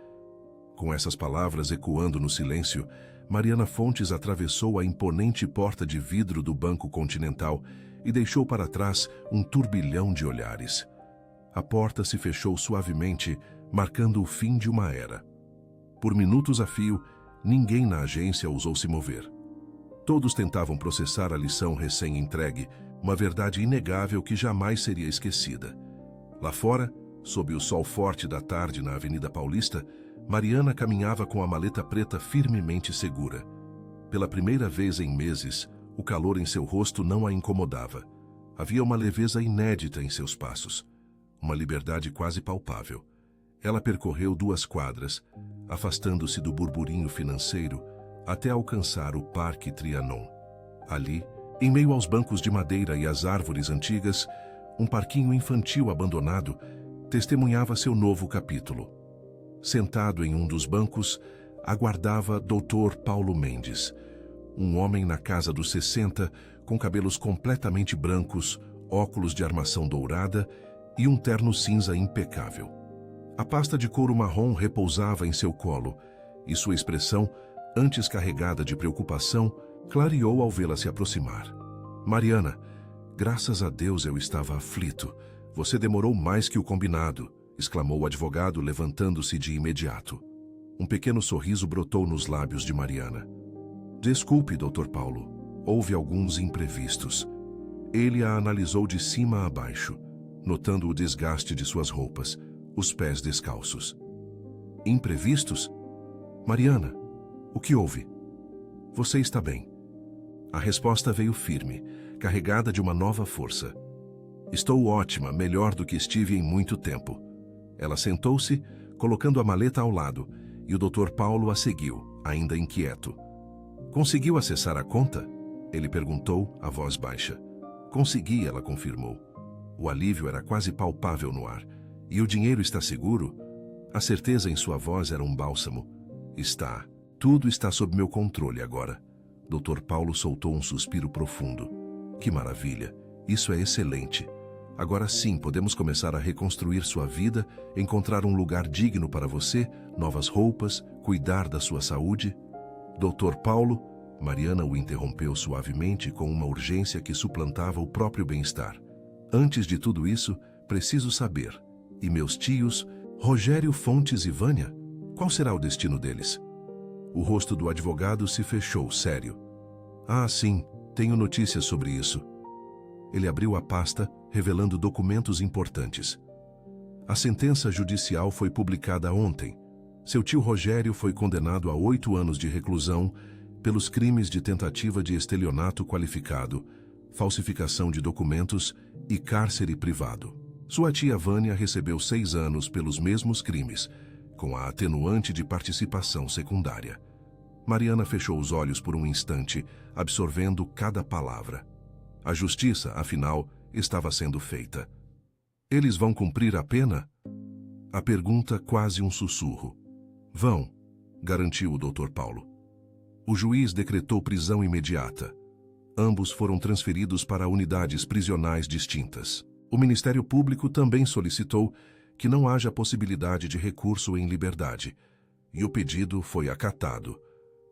Com essas palavras ecoando no silêncio, Mariana Fontes atravessou a imponente porta de vidro do Banco Continental e deixou para trás um turbilhão de olhares. A porta se fechou suavemente, marcando o fim de uma era. Por minutos a fio, ninguém na agência ousou se mover. Todos tentavam processar a lição recém-entregue, uma verdade inegável que jamais seria esquecida. Lá fora, sob o sol forte da tarde na Avenida Paulista, Mariana caminhava com a maleta preta firmemente segura. Pela primeira vez em meses, o calor em seu rosto não a incomodava. Havia uma leveza inédita em seus passos, uma liberdade quase palpável. Ela percorreu 2 quadras, afastando-se do burburinho financeiro, até alcançar o Parque Trianon. Ali, em meio aos bancos de madeira e às árvores antigas, um parquinho infantil abandonado testemunhava seu novo capítulo. Sentado em um dos bancos, aguardava Dr. Paulo Mendes, um homem na casa dos 60, com cabelos completamente brancos, óculos de armação dourada e um terno cinza impecável. A pasta de couro marrom repousava em seu colo, e sua expressão, antes carregada de preocupação, clareou ao vê-la se aproximar. Mariana, graças a Deus eu estava aflito. Você demorou mais que o combinado, exclamou o advogado, levantando-se de imediato. Um pequeno sorriso brotou nos lábios de Mariana. Desculpe, Dr. Paulo. Houve alguns imprevistos. Ele a analisou de cima a baixo, notando o desgaste de suas roupas, os pés descalços. Imprevistos? Mariana, o que houve? Você está bem? A resposta veio firme, carregada de uma nova força. Estou ótima, melhor do que estive em muito tempo. Ela sentou-se, colocando a maleta ao lado, e o Dr. Paulo a seguiu, ainda inquieto. Conseguiu acessar a conta? Ele perguntou, a voz baixa. Consegui, ela confirmou. O alívio era quase palpável no ar. E o dinheiro está seguro? A certeza em sua voz era um bálsamo. Está. Tudo está sob meu controle agora. Dr. Paulo soltou um suspiro profundo. Que maravilha! Isso é excelente. Agora sim, podemos começar a reconstruir sua vida, encontrar um lugar digno para você, novas roupas, cuidar da sua saúde. Dr. Paulo, Mariana o interrompeu suavemente com uma urgência que suplantava o próprio bem-estar. Antes de tudo isso, preciso saber. E meus tios, Rogério Fontes e Vânia? Qual será o destino deles? O rosto do advogado se fechou, sério. Ah, sim, tenho notícias sobre isso. Ele abriu a pasta, revelando documentos importantes. A sentença judicial foi publicada ontem. Seu tio Rogério foi condenado a 8 anos de reclusão pelos crimes de tentativa de estelionato qualificado, falsificação de documentos e cárcere privado. Sua tia Vânia recebeu 6 anos pelos mesmos crimes, com a atenuante de participação secundária. Mariana fechou os olhos por um instante, absorvendo cada palavra. A justiça, afinal, estava sendo feita. Eles vão cumprir a pena? A pergunta quase um sussurro. Vão, garantiu o Dr. Paulo. O juiz decretou prisão imediata. Ambos foram transferidos para unidades prisionais distintas. O Ministério Público também solicitou que não haja possibilidade de recurso em liberdade, e o pedido foi acatado.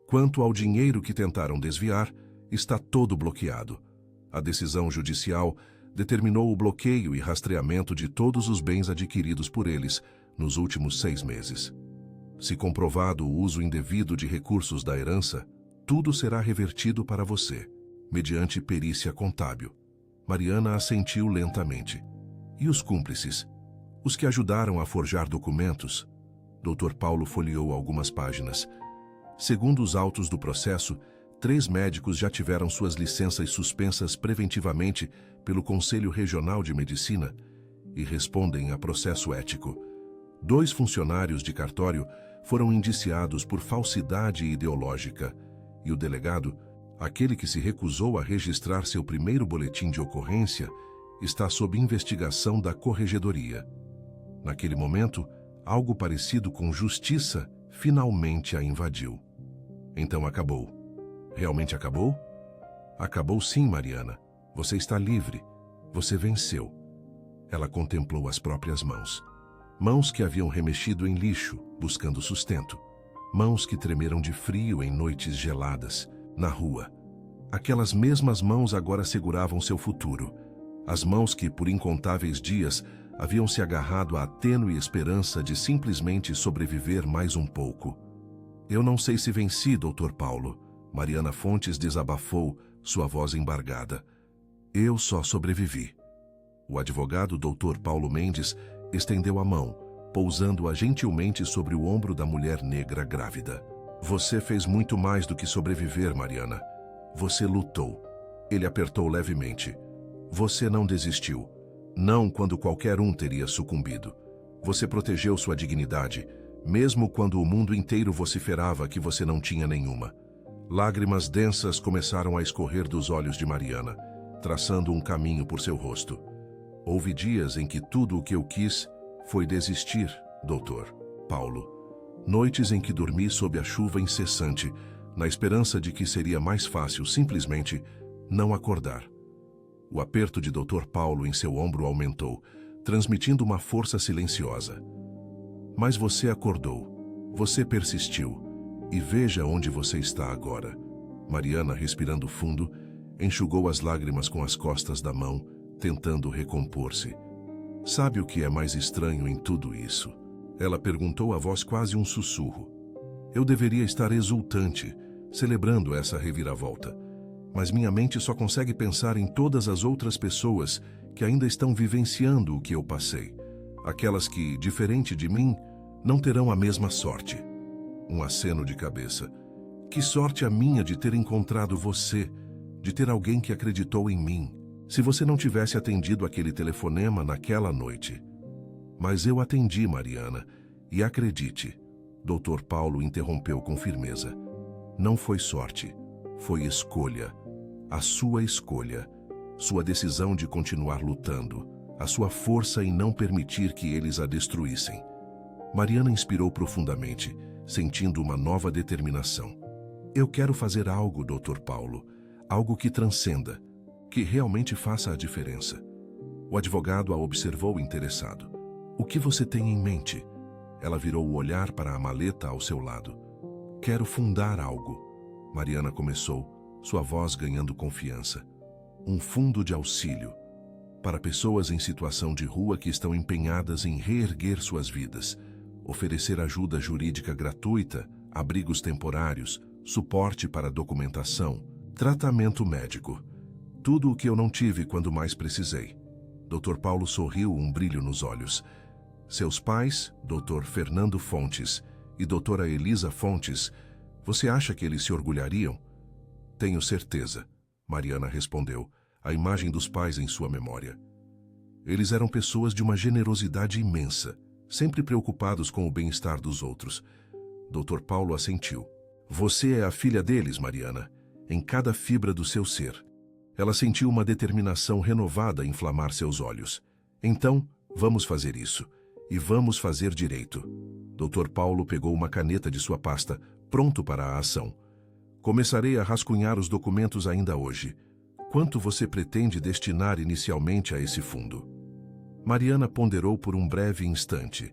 Quanto ao dinheiro que tentaram desviar, está todo bloqueado. A decisão judicial determinou o bloqueio e rastreamento de todos os bens adquiridos por eles nos últimos 6 meses. Se comprovado o uso indevido de recursos da herança, tudo será revertido para você, mediante perícia contábil. Mariana assentiu lentamente. E os cúmplices? Os que ajudaram a forjar documentos? Dr. Paulo folheou algumas páginas. Segundo os autos do processo, 3 médicos já tiveram suas licenças suspensas preventivamente pelo Conselho Regional de Medicina e respondem a processo ético. 2 funcionários de cartório foram indiciados por falsidade ideológica e o delegado, aquele que se recusou a registrar seu primeiro boletim de ocorrência, está sob investigação da Corregedoria. Naquele momento, algo parecido com justiça finalmente a invadiu. Então acabou. Realmente acabou? Acabou sim, Mariana. Você está livre. Você venceu. Ela contemplou as próprias mãos. Mãos que haviam remexido em lixo, buscando sustento. Mãos que tremeram de frio em noites geladas, na rua. Aquelas mesmas mãos agora seguravam seu futuro. As mãos que, por incontáveis dias, haviam se agarrado à tênue esperança de simplesmente sobreviver mais um pouco. Eu não sei se venci, Dr. Paulo. Mariana Fontes desabafou, sua voz embargada. Eu só sobrevivi. O advogado Dr. Paulo Mendes estendeu a mão, pousando-a gentilmente sobre o ombro da mulher negra grávida. Você fez muito mais do que sobreviver, Mariana. Você lutou. Ele apertou levemente. Você não desistiu. Não quando qualquer um teria sucumbido. Você protegeu sua dignidade, mesmo quando o mundo inteiro vociferava que você não tinha nenhuma. Lágrimas densas começaram a escorrer dos olhos de Mariana, traçando um caminho por seu rosto. Houve dias em que tudo o que eu quis foi desistir, Dr. Paulo. Noites em que dormi sob a chuva incessante, na esperança de que seria mais fácil simplesmente não acordar. O aperto de Dr. Paulo em seu ombro aumentou, transmitindo uma força silenciosa. Mas você acordou. Você persistiu. E veja onde você está agora. Mariana, respirando fundo, enxugou as lágrimas com as costas da mão, tentando recompor-se. Sabe o que é mais estranho em tudo isso? Ela perguntou a voz quase um sussurro. Eu deveria estar exultante, celebrando essa reviravolta. Mas minha mente só consegue pensar em todas as outras pessoas que ainda estão vivenciando o que eu passei. Aquelas que, diferente de mim, não terão a mesma sorte. Um aceno de cabeça. Que sorte a minha de ter encontrado você. de ter alguém que acreditou em mim. Se você não tivesse atendido aquele telefonema naquela noite. Mas eu atendi, Mariana, e acredite, Dr. Paulo interrompeu com firmeza. Não foi sorte, foi escolha. A sua escolha, sua decisão de continuar lutando, a sua força em não permitir que eles a destruíssem. Mariana inspirou profundamente, sentindo uma nova determinação. Eu quero fazer algo, Dr. Paulo, algo que transcenda, que realmente faça a diferença. O advogado a observou interessado. O que você tem em mente? Ela virou o olhar para a maleta ao seu lado. Quero fundar algo. Mariana começou, sua voz ganhando confiança. Um fundo de auxílio para pessoas em situação de rua que estão empenhadas em reerguer suas vidas, oferecer ajuda jurídica gratuita, abrigos temporários, suporte para documentação, tratamento médico. Tudo o que eu não tive quando mais precisei. Dr. Paulo sorriu, um brilho nos olhos. Seus pais, Dr. Fernando Fontes e Dra. Elisa Fontes, você acha que eles se orgulhariam? Tenho certeza, Mariana respondeu, a imagem dos pais em sua memória. Eles eram pessoas de uma generosidade imensa, sempre preocupados com o bem-estar dos outros. Dr. Paulo assentiu. Você é a filha deles, Mariana, em cada fibra do seu ser. Ela sentiu uma determinação renovada a inflamar seus olhos. Então, vamos fazer isso. E vamos fazer direito. Dr. Paulo pegou uma caneta de sua pasta, pronto para a ação. Começarei a rascunhar os documentos ainda hoje. Quanto você pretende destinar inicialmente a esse fundo? Mariana ponderou por um breve instante.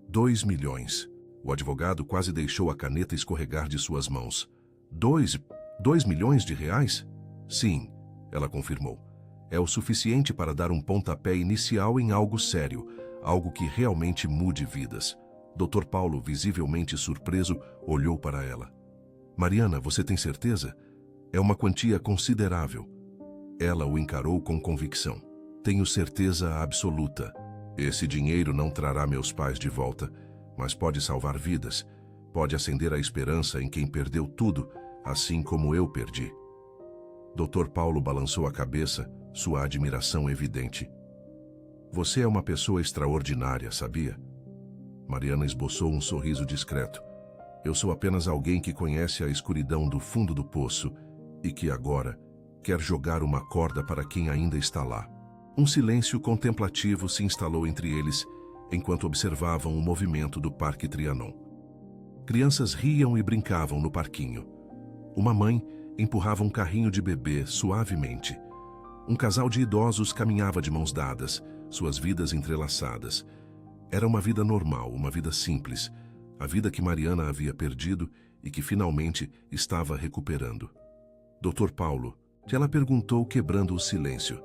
2 milhões. O advogado quase deixou a caneta escorregar de suas mãos. 2 milhões de reais? Sim, ela confirmou. É o suficiente para dar um pontapé inicial em algo sério, algo que realmente mude vidas. Dr. Paulo, visivelmente surpreso, olhou para ela. Mariana, você tem certeza? É uma quantia considerável. Ela o encarou com convicção. Tenho certeza absoluta. Esse dinheiro não trará meus pais de volta, mas pode salvar vidas. Pode acender a esperança em quem perdeu tudo, assim como eu perdi. Dr. Paulo balançou a cabeça, sua admiração evidente. Você é uma pessoa extraordinária, sabia? Mariana esboçou um sorriso discreto. Eu sou apenas alguém que conhece a escuridão do fundo do poço e que agora quer jogar uma corda para quem ainda está lá. Um silêncio contemplativo se instalou entre eles enquanto observavam o movimento do Parque Trianon. Crianças riam e brincavam no parquinho. Uma mãe empurrava um carrinho de bebê suavemente. Um casal de idosos caminhava de mãos dadas, suas vidas entrelaçadas. Era uma vida normal, uma vida simples, a vida que Mariana havia perdido e que finalmente estava recuperando. Dr. Paulo, ela perguntou quebrando o silêncio.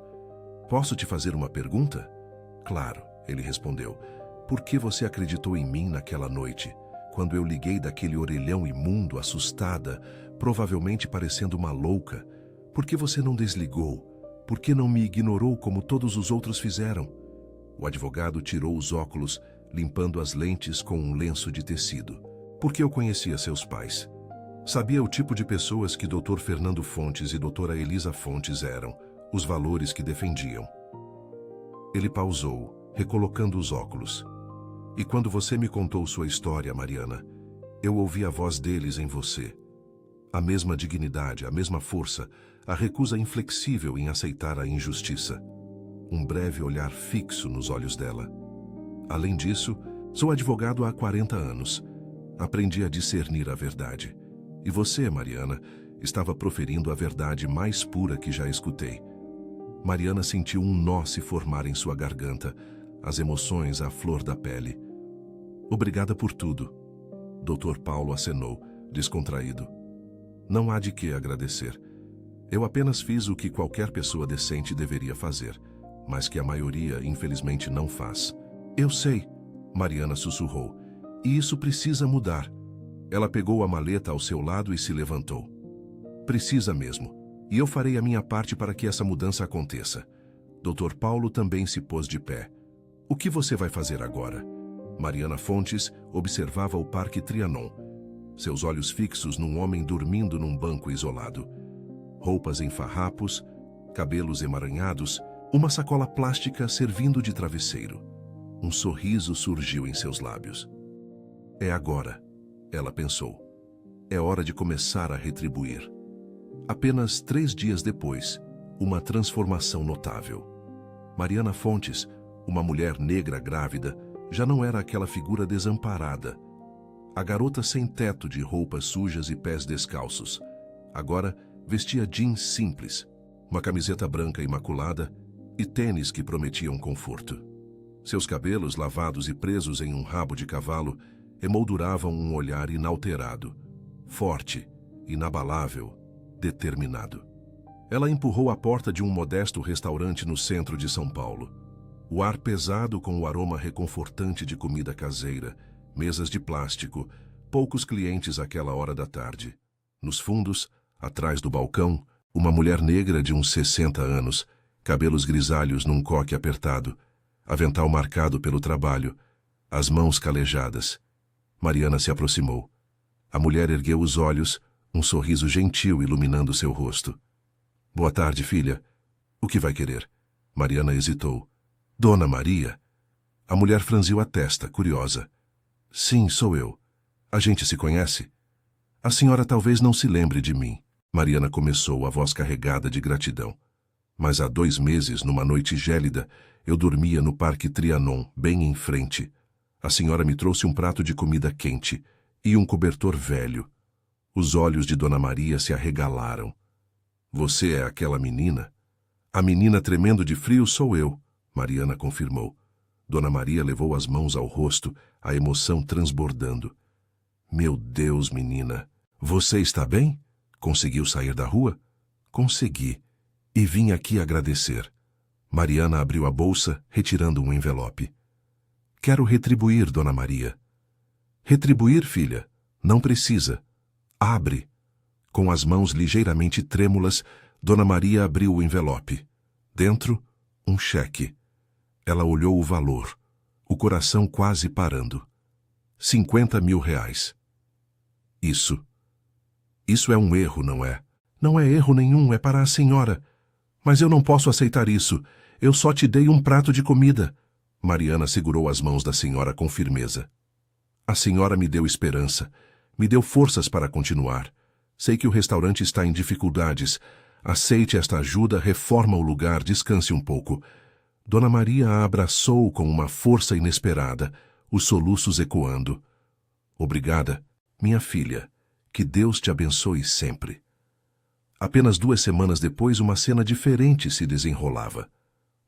Posso te fazer uma pergunta? Claro, ele respondeu. Por que você acreditou em mim naquela noite, quando eu liguei daquele orelhão imundo, assustada, provavelmente parecendo uma louca? Por que você não desligou? Por que não me ignorou como todos os outros fizeram? O advogado tirou os óculos, limpando as lentes com um lenço de tecido. Porque eu conhecia seus pais. Sabia o tipo de pessoas que Dr. Fernando Fontes e Dra. Elisa Fontes eram, os valores que defendiam. Ele pausou, recolocando os óculos. E quando você me contou sua história, Mariana, eu ouvi a voz deles em você. A mesma dignidade, a mesma força, a recusa inflexível em aceitar a injustiça. Um breve olhar fixo nos olhos dela. Além disso, sou advogado há 40 anos. Aprendi a discernir a verdade. E você, Mariana, estava proferindo a verdade mais pura que já escutei. Mariana sentiu um nó se formar em sua garganta, as emoções à flor da pele. Obrigada por tudo. Dr. Paulo acenou, descontraído. Não há de que agradecer. Eu apenas fiz o que qualquer pessoa decente deveria fazer, mas que a maioria, infelizmente, não faz. Eu sei, Mariana sussurrou, e isso precisa mudar. Ela pegou a maleta ao seu lado e se levantou. Precisa mesmo, e eu farei a minha parte para que essa mudança aconteça. Dr. Paulo também se pôs de pé. O que você vai fazer agora? Mariana Fontes observava o Parque Trianon, seus olhos fixos num homem dormindo num banco isolado. roupas em farrapos, cabelos emaranhados, uma sacola plástica servindo de travesseiro. Um sorriso surgiu em seus lábios. É agora, ela pensou. É hora de começar a retribuir. Apenas 3 dias depois, uma transformação notável. Mariana Fontes, uma mulher negra grávida, já não era aquela figura desamparada. A garota sem teto de roupas sujas e pés descalços. Agora vestia jeans simples, uma camiseta branca imaculada e tênis que prometiam conforto. Seus cabelos, lavados e presos em um rabo de cavalo, emolduravam um olhar inalterado, forte, inabalável, determinado. Ela empurrou a porta de um modesto restaurante no centro de São Paulo. O ar pesado com o aroma reconfortante de comida caseira, mesas de plástico, poucos clientes àquela hora da tarde. Nos fundos, atrás do balcão, uma mulher negra de uns 60 anos, cabelos grisalhos num coque apertado, avental marcado pelo trabalho, as mãos calejadas. Mariana se aproximou. A mulher ergueu os olhos, um sorriso gentil iluminando seu rosto. Boa tarde, filha. O que vai querer? Mariana hesitou. Dona Maria? A mulher franziu a testa, curiosa. Sim, sou eu. A gente se conhece? A senhora talvez não se lembre de mim. Mariana começou, a voz carregada de gratidão. Mas há 2 meses, numa noite gélida, eu dormia no Parque Trianon, bem em frente. A senhora me trouxe um prato de comida quente e um cobertor velho. Os olhos de Dona Maria se arregalaram. Você é aquela menina? A menina tremendo de frio sou eu, Mariana confirmou. Dona Maria levou as mãos ao rosto, a emoção transbordando. Meu Deus, menina, você está bem? Conseguiu sair da rua? Consegui. E vim aqui agradecer. Mariana abriu a bolsa, retirando um envelope. Quero retribuir, Dona Maria. Retribuir, filha? Não precisa. Abre. Com as mãos ligeiramente trêmulas, Dona Maria abriu o envelope. Dentro, um cheque. Ela olhou o valor, o coração quase parando. 50 mil reais. Isso é um erro, não é? Não é erro nenhum, é para a senhora. Mas eu não posso aceitar isso. Eu só te dei um prato de comida. Mariana segurou as mãos da senhora com firmeza. A senhora me deu esperança, me deu forças para continuar. Sei que o restaurante está em dificuldades. Aceite esta ajuda, reforma o lugar, descanse um pouco. Dona Maria a abraçou com uma força inesperada, os soluços ecoando. Obrigada, minha filha. Que Deus te abençoe sempre. Apenas 2 semanas depois, uma cena diferente se desenrolava.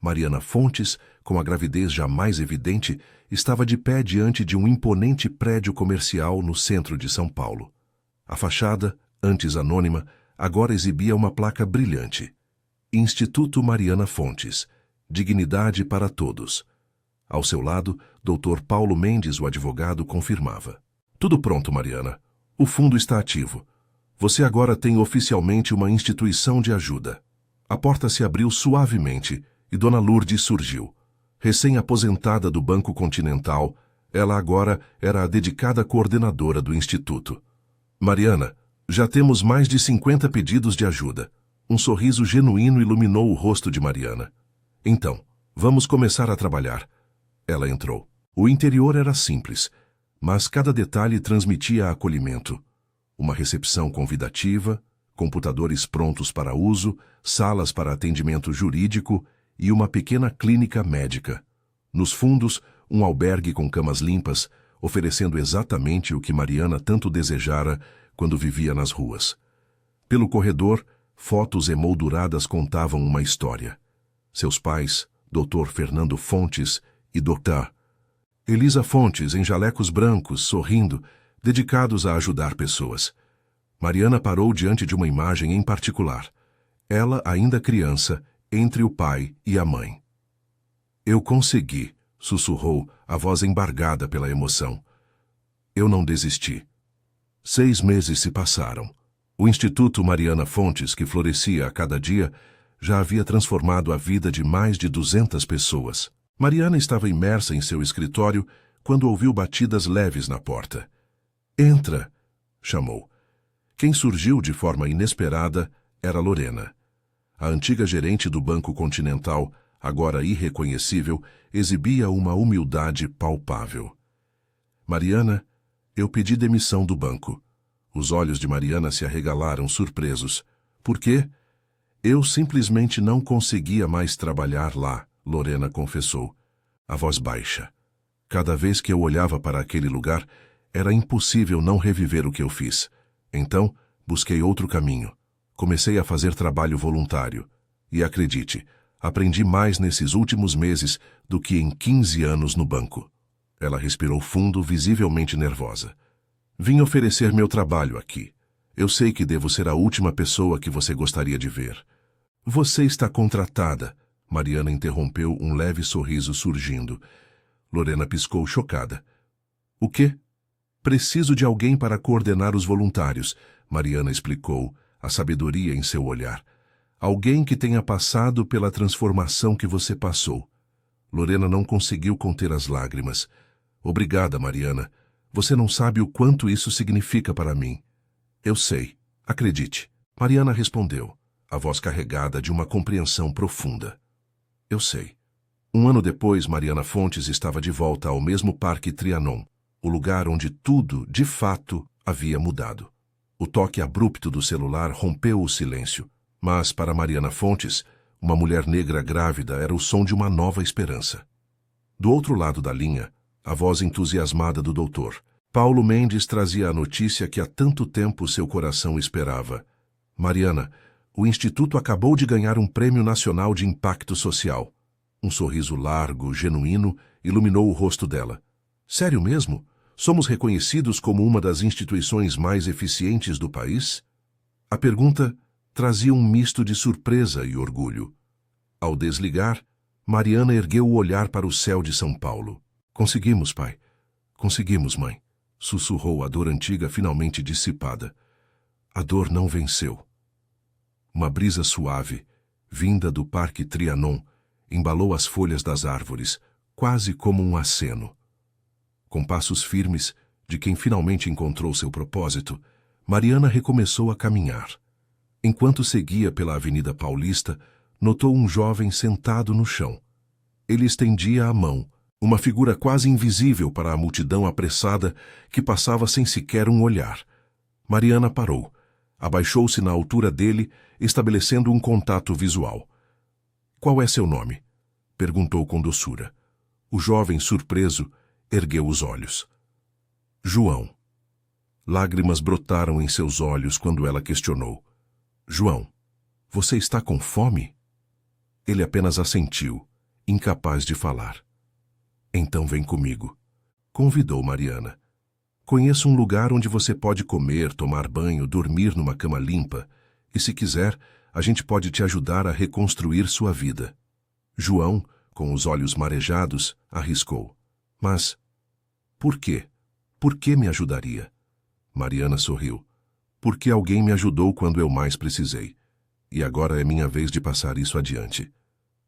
Mariana Fontes, com a gravidez jamais evidente, estava de pé diante de um imponente prédio comercial no centro de São Paulo. A fachada, antes anônima, agora exibia uma placa brilhante. Instituto Mariana Fontes. Dignidade para todos. Ao seu lado, Dr. Paulo Mendes, o advogado, confirmava. Tudo pronto, Mariana. O fundo está ativo. Você agora tem oficialmente uma instituição de ajuda. A porta se abriu suavemente e Dona Lourdes surgiu. Recém-aposentada do Banco Continental, ela agora era a dedicada coordenadora do Instituto. Mariana, já temos mais de 50 pedidos de ajuda. Um sorriso genuíno iluminou o rosto de Mariana. Então, vamos começar a trabalhar. Ela entrou. O interior era simples, mas cada detalhe transmitia acolhimento. Uma recepção convidativa, computadores prontos para uso, salas para atendimento jurídico e uma pequena clínica médica. Nos fundos, um albergue com camas limpas, oferecendo exatamente o que Mariana tanto desejara quando vivia nas ruas. Pelo corredor, fotos emolduradas contavam uma história. Seus pais, Dr. Fernando Fontes e Dr. Elisa Fontes, em jalecos brancos, sorrindo, dedicados a ajudar pessoas. Mariana parou diante de uma imagem em particular. Ela, ainda criança, entre o pai e a mãe. Eu consegui, sussurrou, a voz embargada pela emoção. Eu não desisti. 6 meses se passaram. O Instituto Mariana Fontes, que florescia a cada dia, já havia transformado a vida de mais de 200 pessoas. Mariana estava imersa em seu escritório quando ouviu batidas leves na porta. Entra, chamou. Quem surgiu de forma inesperada era Lorena. A antiga gerente do Banco Continental, agora irreconhecível, exibia uma humildade palpável. Mariana, eu pedi demissão do banco. Os olhos de Mariana se arregalaram surpresos. Por quê? Eu simplesmente não conseguia mais trabalhar lá, Lorena confessou, a voz baixa. Cada vez que eu olhava para aquele lugar, era impossível não reviver o que eu fiz. Então, busquei outro caminho. Comecei a fazer trabalho voluntário. E acredite, aprendi mais nesses últimos meses do que em 15 anos no banco. Ela respirou fundo, visivelmente nervosa. Vim oferecer meu trabalho aqui. Eu sei que devo ser a última pessoa que você gostaria de ver. Você está contratada. Mariana interrompeu, um leve sorriso surgindo. Lorena piscou chocada. O quê? Preciso de alguém para coordenar os voluntários, Mariana explicou, a sabedoria em seu olhar. Alguém que tenha passado pela transformação que você passou. Lorena não conseguiu conter as lágrimas. Obrigada, Mariana. Você não sabe o quanto isso significa para mim. Eu sei. Acredite. Mariana respondeu, a voz carregada de uma compreensão profunda. Eu sei. Um ano depois, Mariana Fontes estava de volta ao mesmo Parque Trianon, o lugar onde tudo, de fato, havia mudado. O toque abrupto do celular rompeu o silêncio, mas, para Mariana Fontes, uma mulher negra grávida era o som de uma nova esperança. Do outro lado da linha, a voz entusiasmada do doutor. Paulo Mendes trazia a notícia que há tanto tempo seu coração esperava. Mariana, o Instituto acabou de ganhar um Prêmio Nacional de Impacto Social. Um sorriso largo, genuíno, iluminou o rosto dela. Sério mesmo? Somos reconhecidos como uma das instituições mais eficientes do país? A pergunta trazia um misto de surpresa e orgulho. Ao desligar, Mariana ergueu o olhar para o céu de São Paulo. Conseguimos, pai. Conseguimos, mãe. Sussurrou, a dor antiga finalmente dissipada. A dor não venceu. Uma brisa suave, vinda do Parque Trianon, embalou as folhas das árvores, quase como um aceno. Com passos firmes, de quem finalmente encontrou seu propósito, Mariana recomeçou a caminhar. Enquanto seguia pela Avenida Paulista, notou um jovem sentado no chão. Ele estendia a mão, uma figura quase invisível para a multidão apressada que passava sem sequer um olhar. Mariana parou, abaixou-se na altura dele, estabelecendo um contato visual. Qual é seu nome? Perguntou com doçura. O jovem, surpreso, ergueu os olhos. João. Lágrimas brotaram em seus olhos quando ela questionou. João, você está com fome? Ele apenas assentiu, incapaz de falar. Então vem comigo, convidou Mariana. Conheço um lugar onde você pode comer, tomar banho, dormir numa cama limpa, e se quiser, a gente pode te ajudar a reconstruir sua vida. João, com os olhos marejados, arriscou. Mas, por quê? Por que me ajudaria? Mariana sorriu. Porque alguém me ajudou quando eu mais precisei. E agora é minha vez de passar isso adiante.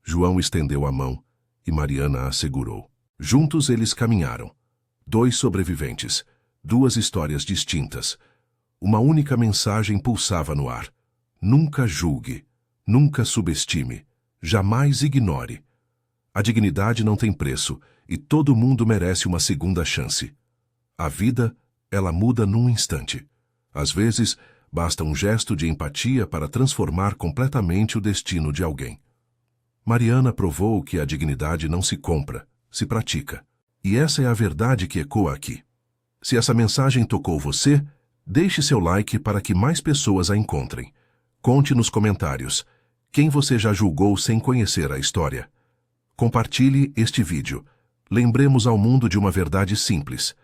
João estendeu a mão e Mariana a segurou. Juntos eles caminharam. 2 sobreviventes, 2 histórias distintas. Uma única mensagem pulsava no ar. Nunca julgue, nunca subestime, jamais ignore. A dignidade não tem preço e todo mundo merece uma segunda chance. A vida, ela muda num instante. Às vezes, basta um gesto de empatia para transformar completamente o destino de alguém. Mariana provou que a dignidade não se compra, se pratica. E essa é a verdade que ecoa aqui. Se essa mensagem tocou você, deixe seu like para que mais pessoas a encontrem. Conte nos comentários quem você já julgou sem conhecer a história. Compartilhe este vídeo. Lembremos ao mundo de uma verdade simples.